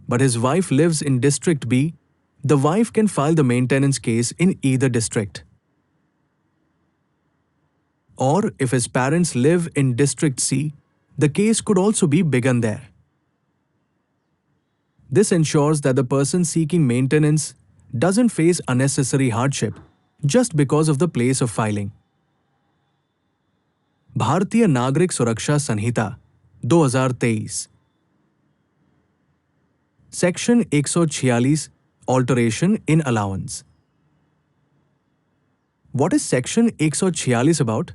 A: but his wife lives in District B, the wife can file the maintenance case in either district. Or if his parents live in District C, the case could also be begun there. This ensures that the person seeking maintenance doesn't face unnecessary hardship just because of the place of filing. Bharatiya Nagarik Suraksha Sanhita, 2023. Section 146, Alteration in Allowance. What is Section 146 about?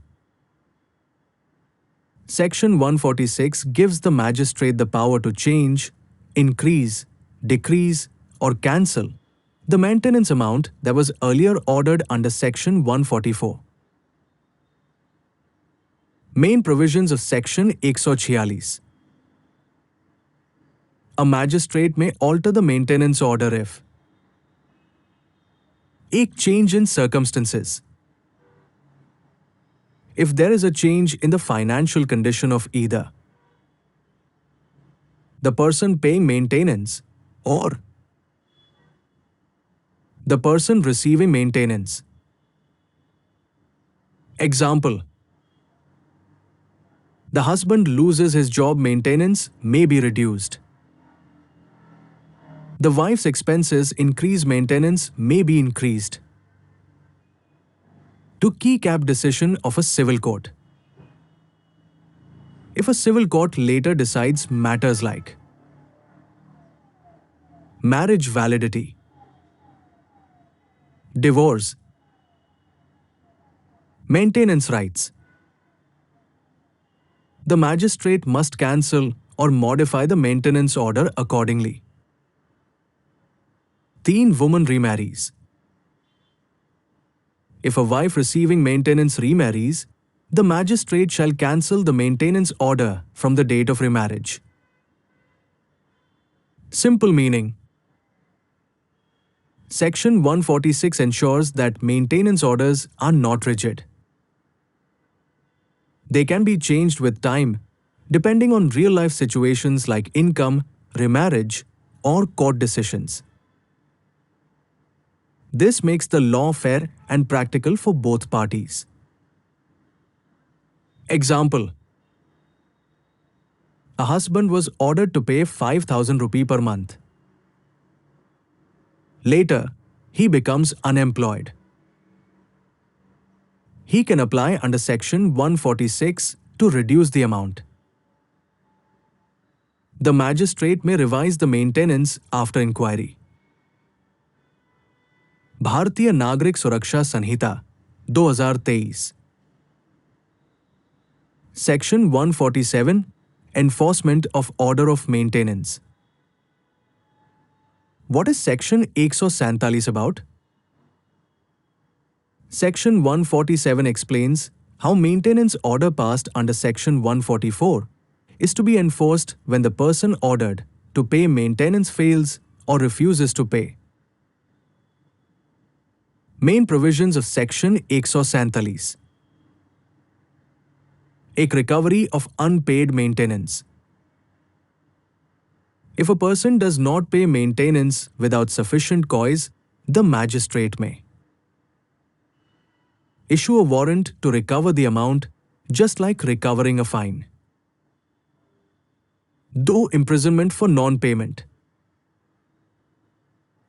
A: Section 146 gives the magistrate the power to change, increase, decrease, or cancel the maintenance amount that was earlier ordered under Section 144. Main provisions of Section 146. A magistrate may alter the maintenance order if एक change in circumstances. If there is a change in the financial condition of either the person paying maintenance or the person receiving maintenance. Example: the husband loses his job, maintenance may be reduced. The wife's expenses increase, maintenance may be increased. To key cap decision of a civil court. If a civil court later decides matters like marriage validity, divorce, maintenance rights. The magistrate must cancel or modify the maintenance order accordingly. Teen woman remarries. If a wife receiving maintenance remarries, the magistrate shall cancel the maintenance order from the date of remarriage. Simple meaning. Section 146 ensures that maintenance orders are not rigid. They can be changed with time, depending on real-life situations like income, remarriage, or court decisions. This makes the law fair and practical for both parties. Example: a husband was ordered to pay 5,000 rupee per month. Later, he becomes unemployed. He can apply under Section 146 to reduce the amount. The magistrate may revise the maintenance after inquiry. Bharatiya Nagarik Suraksha Sanhita, 2023. Section 147, Enforcement of Order of Maintenance. What is Section 147 about? Section 147 explains how maintenance order passed under Section 144 is to be enforced when the person ordered to pay maintenance fails or refuses to pay. Main provisions of Section 147. एक recovery of unpaid maintenance. If a person does not pay maintenance without sufficient cause, the magistrate may issue a warrant to recover the amount, just like recovering a fine. Do imprisonment for non-payment.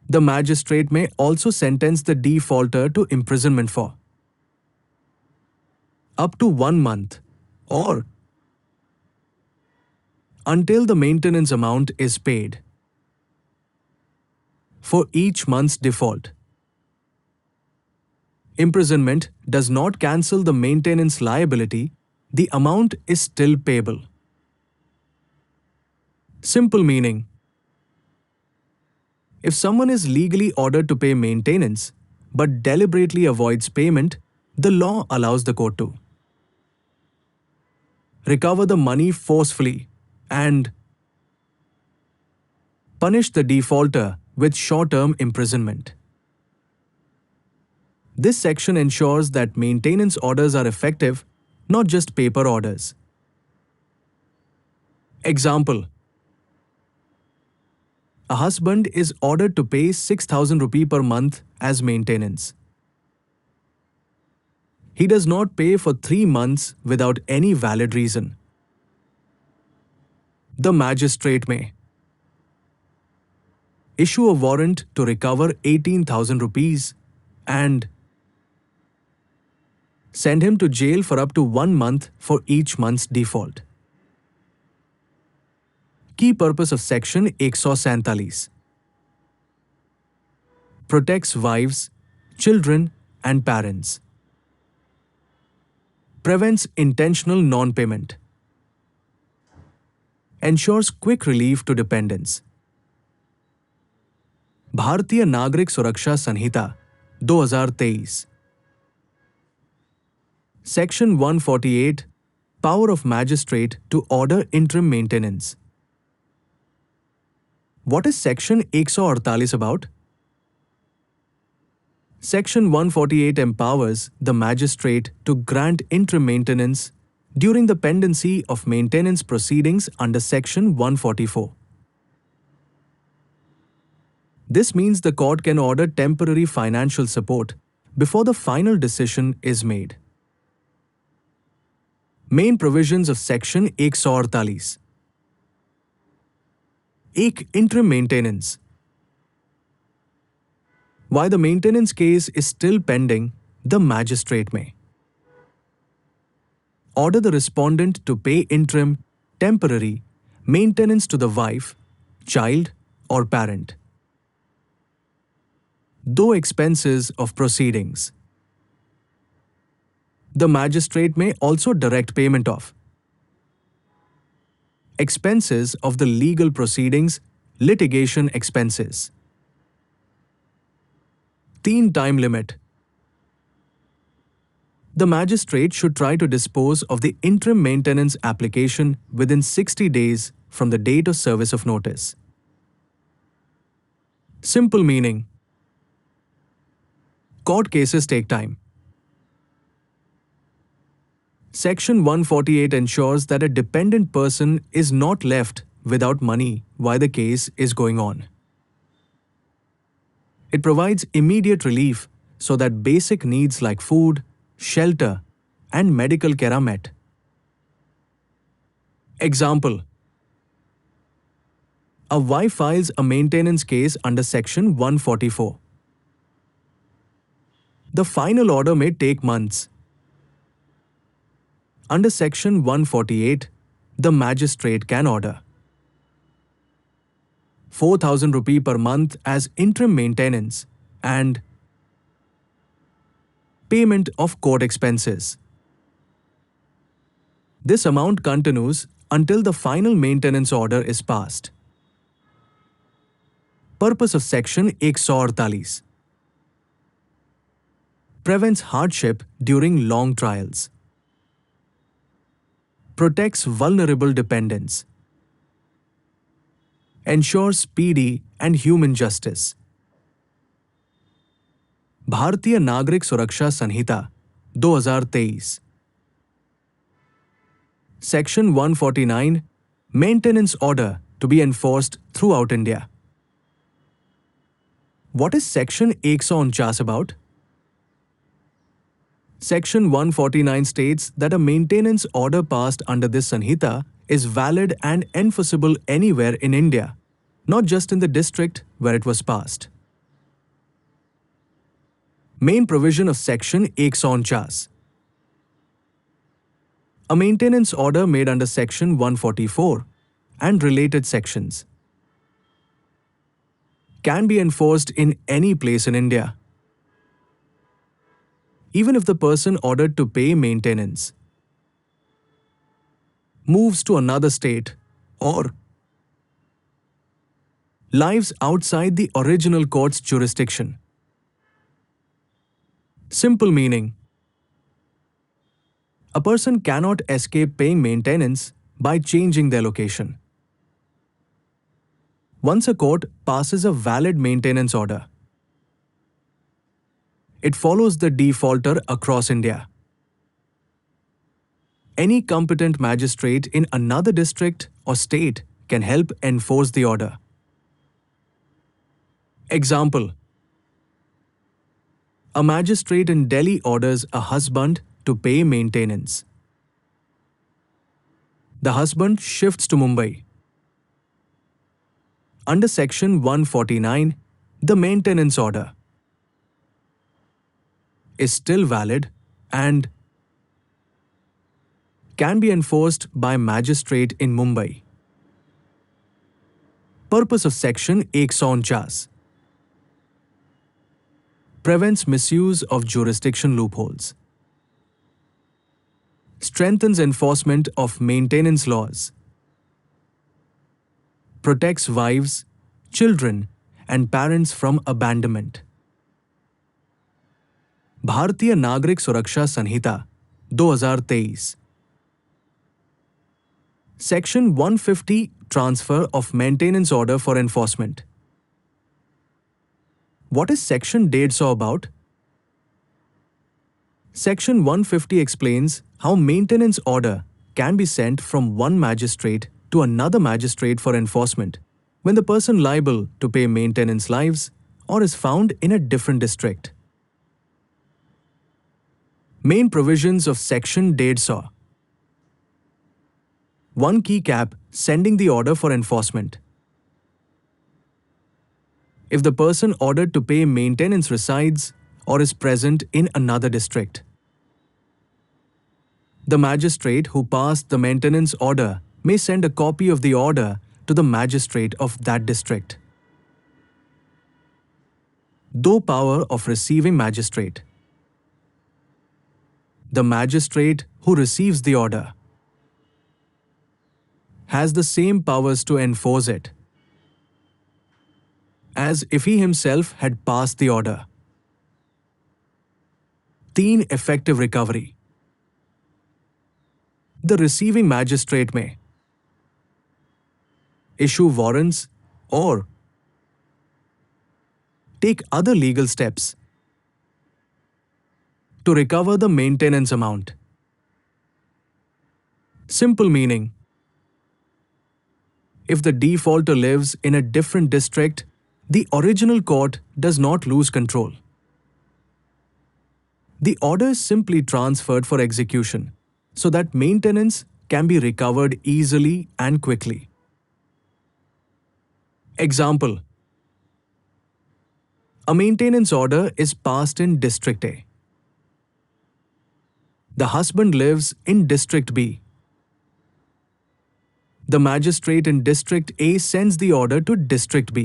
A: The magistrate may also sentence the defaulter to imprisonment for up to 1 month or until the maintenance amount is paid for each month's default. Imprisonment does not cancel the maintenance liability, the amount is still payable. Simple meaning. If someone is legally ordered to pay maintenance but deliberately avoids payment, the law allows the court to recover the money forcefully and punish the defaulter with short-term imprisonment. This section ensures that maintenance orders are effective, not just paper orders. Example: a husband is ordered to pay 6,000 rupee per month as maintenance. He does not pay for 3 months without any valid reason. The magistrate may issue a warrant to recover 18,000 rupees and send him to jail for up to 1 month for each month's default. Key purpose of Section 147: protects wives, children, and parents. Prevents intentional non-payment. Ensures quick relief to dependents. Bharatiya Nagarik Suraksha Sanhita, 2023. Section 148, Power of Magistrate to order interim maintenance. What is Section 148 about? Section 148 empowers the magistrate to grant interim maintenance during the pendency of maintenance proceedings under Section 144. This means the court can order temporary financial support before the final decision is made. Main provisions of Section 148. एक interim maintenance. While the maintenance case is still pending, the magistrate may order the respondent to pay interim, temporary maintenance to the wife, child, or parent. though expenses of proceedings. The magistrate may also direct payment of expenses of the legal proceedings, litigation expenses. 3 time limit. The magistrate should try to dispose of the interim maintenance application within 60 days from the date of service of notice. Simple meaning: court cases take time. Section 148 ensures that a dependent person is not left without money while the case is going on. It provides immediate relief so that basic needs like food, shelter, and medical care are met. Example: a wife files a maintenance case under Section 144. The final order may take months. Under Section 148, the magistrate can order 4,000 rupee per month as interim maintenance and payment of court expenses. This amount continues until the final maintenance order is passed. Purpose of Section 148: prevents hardship during long trials, protects vulnerable dependents, ensures speedy and human justice. Bharatiya Nagarik Suraksha Sanhita 2023. Section 149, Maintenance Order to be enforced throughout India. What is Section 149 about? Section 149 states that a maintenance order passed under this Sanhita is valid and enforceable anywhere in India, not just in the district where it was passed. Main provision of Section 149. A maintenance order made under Section 144 and related sections can be enforced in any place in India, even if the person ordered to pay maintenance moves to another state or lives outside the original court's jurisdiction. Simple meaning: a person cannot escape paying maintenance by changing their location. Once a court passes a valid maintenance order, it follows the defaulter across India. Any competent magistrate in another district or state can help enforce the order. Example: a magistrate in Delhi orders a husband to pay maintenance. The husband shifts to Mumbai. Under Section 149, the maintenance order is still valid and can be enforced by magistrate in Mumbai. Purpose of Section 149: prevents misuse of jurisdiction loopholes, strengthens enforcement of maintenance laws, protects wives, children, and parents from abandonment. Bharatiya Nagarik Suraksha Sanhita 2023. Section 150, Transfer of Maintenance Order for Enforcement. What is Section 150 about? Section 150 explains how maintenance order can be sent from one magistrate to another magistrate for enforcement when the person liable to pay maintenance lives or is found in a different district. Main provisions of Section 150. 1 key cap sending the order for enforcement. If the person ordered to pay maintenance resides or is present in another district, the magistrate who passed the maintenance order may send a copy of the order to the magistrate of that district. दो power of receiving magistrate. The magistrate who receives the order has the same powers to enforce it as if he himself had passed the order. तीन effective recovery. The receiving magistrate may issue warrants or take other legal steps to recover the maintenance amount. Simple meaning: if the defaulter lives in a different district, the original court does not lose control. The order is simply transferred for execution so that maintenance can be recovered easily and quickly. Example: a maintenance order is passed in District A. The husband lives in District B. The magistrate in District A sends the order to District B.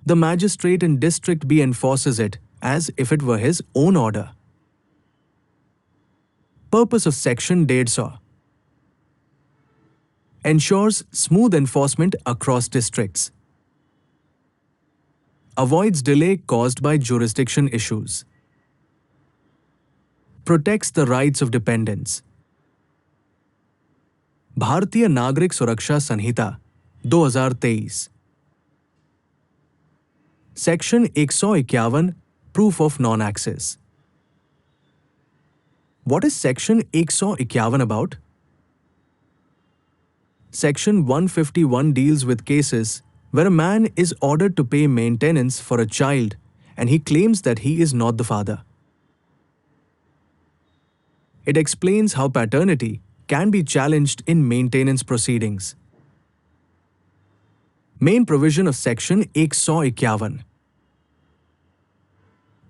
A: The magistrate in District B enforces it as if it were his own order. Purpose of Section 150: ensures smooth enforcement across districts, avoids delay caused by jurisdiction issues, protects the rights of dependents. भारतीय नागरिक सुरक्षा संहिता 2023 section 151 Proof of non-access. What is Section 151 about? Section 151 deals with cases where a man is ordered to pay maintenance for a child and he claims that he is not the father. It explains how paternity can be challenged in maintenance proceedings. Main provision of Section 151.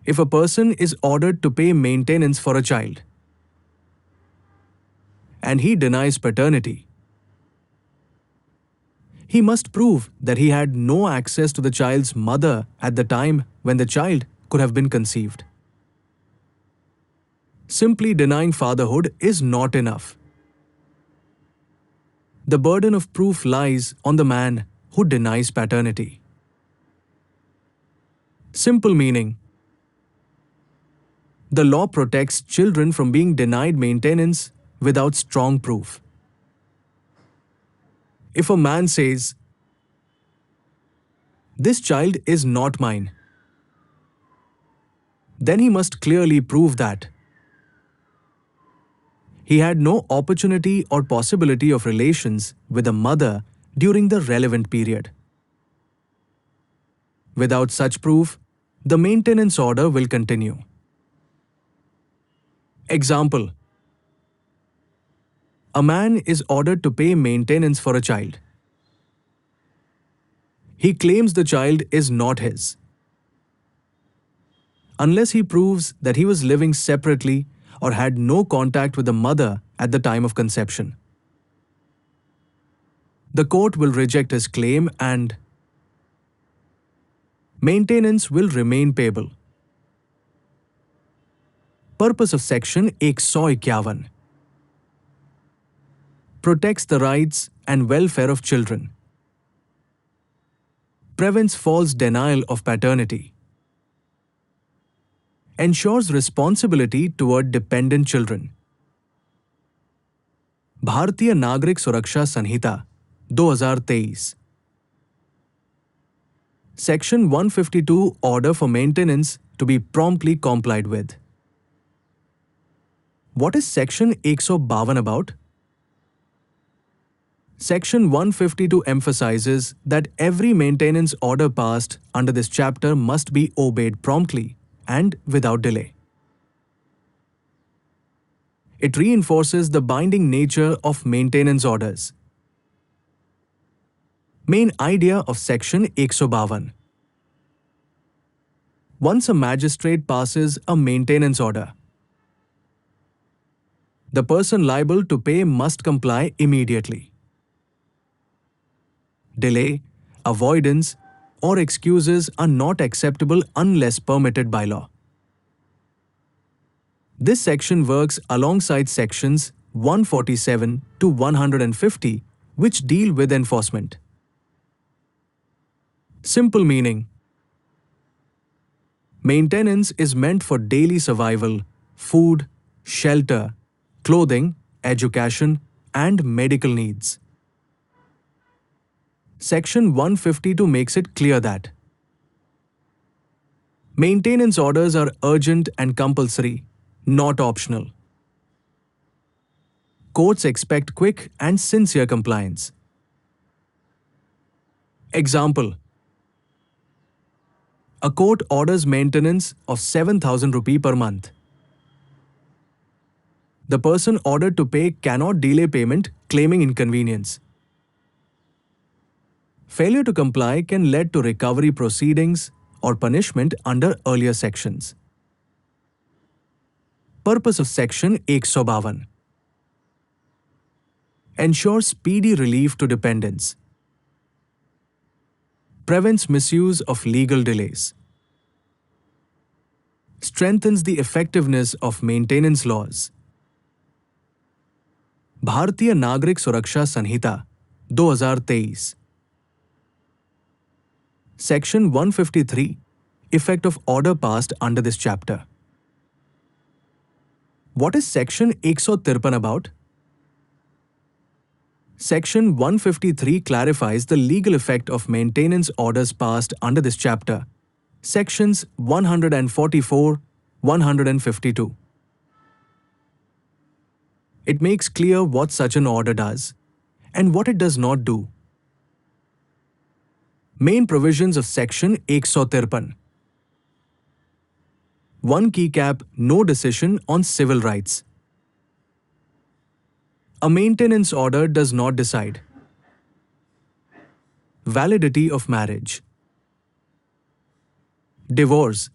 A: If a person is ordered to pay maintenance for a child and he denies paternity, he must prove that he had no access to the child's mother at the time when the child could have been conceived. Simply denying fatherhood is not enough. The burden of proof lies on the man who denies paternity. Simple meaning: the law protects children from being denied maintenance without strong proof. If a man says, "This child is not mine," then he must clearly prove that he had no opportunity or possibility of relations with the mother during the relevant period. Without such proof, the maintenance order will continue. Example: a man is ordered to pay maintenance for a child. He claims the child is not his. Unless he proves that he was living separately or had no contact with the mother at the time of conception, the court will reject his claim and maintenance will remain payable. Purpose of Section 151: protects the rights and welfare of children, prevents false denial of paternity, ensures responsibility toward dependent children. भारतीय नागरिक सुरक्षा संहिता 2023 Section 152 Order for maintenance to be promptly complied with. What is Section 152 about? Section 152 emphasizes that every maintenance order passed under this chapter must be obeyed promptly and without delay. It reinforces the binding nature of maintenance orders. Main idea of Section 152. Once a magistrate passes a maintenance order, the person liable to pay must comply immediately. Delay, avoidance, or excuses are not acceptable unless permitted by law. This section works alongside sections 147 to 150, which deal with enforcement. Simple meaning: maintenance is meant for daily survival, food, shelter, clothing, education, and medical needs. Section 152 makes it clear that maintenance orders are urgent and compulsory, not optional. Courts expect quick and sincere compliance. Example: a court orders maintenance of 7,000 rupee per month. The person ordered to pay cannot delay payment, claiming inconvenience. Failure to comply can lead to recovery proceedings or punishment under earlier sections. Purpose of Section 152: ensure speedy relief to dependents, prevents misuse of legal delays, strengthens the effectiveness of maintenance laws. Bharatiya Nagarik Suraksha Sanhita 2023. Section 153. Effect of order passed under this chapter. What is Section 153 about? Section 153 clarifies the legal effect of maintenance orders passed under this chapter. Sections 144, 152. It makes clear what such an order does and what it does not do. Main provisions of Section 153. 1 key cap: no decision on civil rights. A maintenance order does not decide. Validity of marriage, divorce,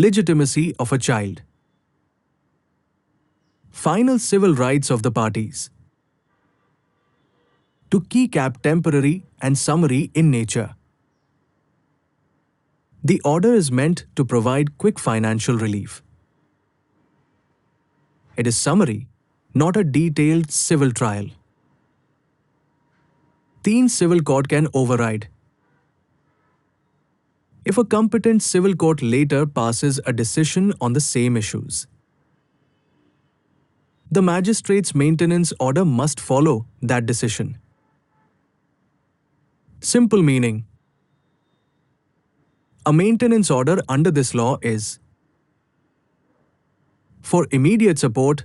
A: legitimacy of a child, final civil rights of the parties. To key cap: temporary and summary in nature. The order is meant to provide quick financial relief. It is summary, not a detailed civil trial. Teen civil court can override. If a competent civil court later passes a decision on the same issues, the magistrate's maintenance order must follow that decision. Simple meaning: a maintenance order under this law is for immediate support,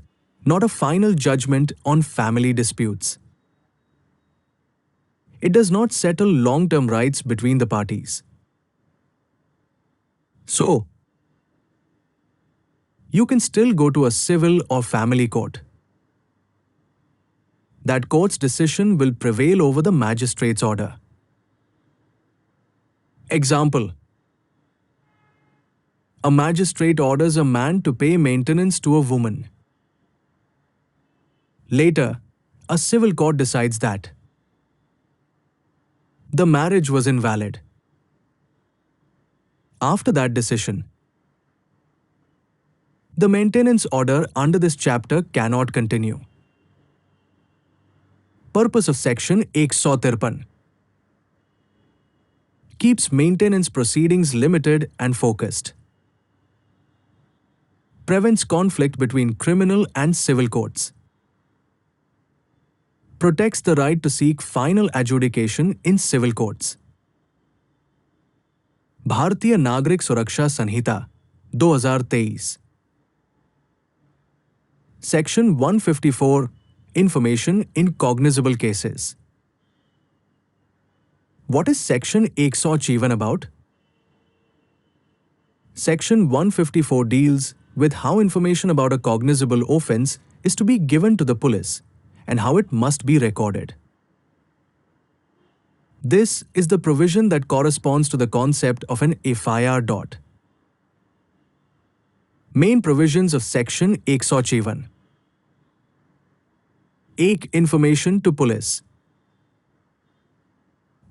A: not a final judgment on family disputes. It does not settle long-term rights between the parties. So, you can still go to a civil or family court. That court's decision will prevail over the magistrate's order. Example: a magistrate orders a man to pay maintenance to a woman. Later, a civil court decides that the marriage was invalid. After that decision, the maintenance order under this chapter cannot continue. Purpose of Section 153: keeps maintenance proceedings limited and focused. Prevents conflict between criminal and civil courts. Protects the right to seek final adjudication in civil courts. Bharatiya Nagarik Suraksha Sanhita 2023. Section 154. Information in cognizable cases. What is Section 154 about? Section 154 deals with how information about a cognizable offence is to be given to the police and how it must be recorded. This is the provision that corresponds to the concept of an FIR. Main provisions of Section 154. 1. Information to police.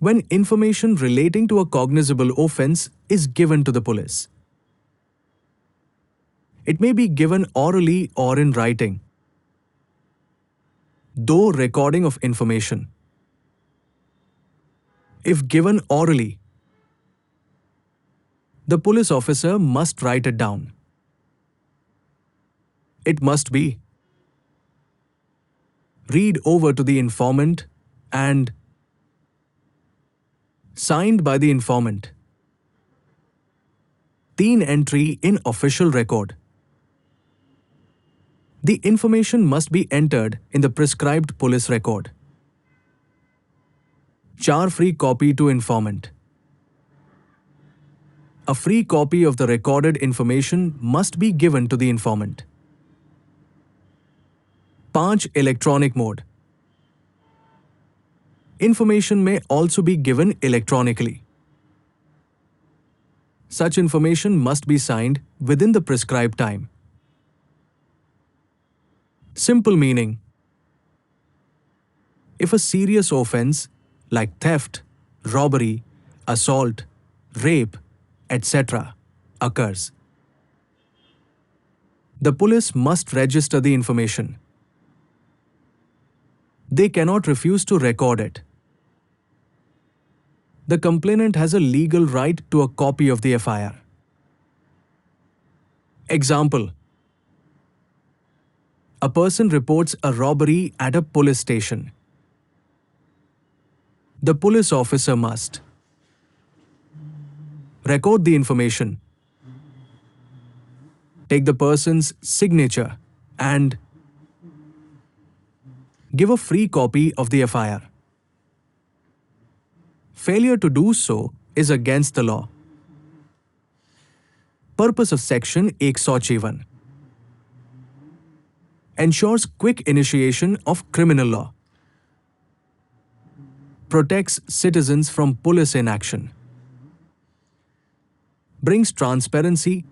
A: When information relating to a cognizable offense is given to the police. It may be given orally or in writing. Though recording of information. If given orally, the police officer must write it down. It must be read over to the informant and signed by the informant. 3 entry in official record. The information must be entered in the prescribed police record. 4 free copy to informant. A free copy of the recorded information must be given to the informant. 5 electronic mode. Information may also be given electronically. Such information must be signed within the prescribed time. Simple meaning. If a serious offense like theft, robbery, assault, rape, etc. occurs, the police must register the information. They cannot refuse to record it. The complainant has a legal right to a copy of the FIR. Example: a person reports a robbery at a police station. The police officer must record the information, take the person's signature, and give a free copy of the FIR. Failure to do so is against the law. Purpose of Section 151 ensures quick initiation of criminal law, protects citizens from police inaction, brings transparency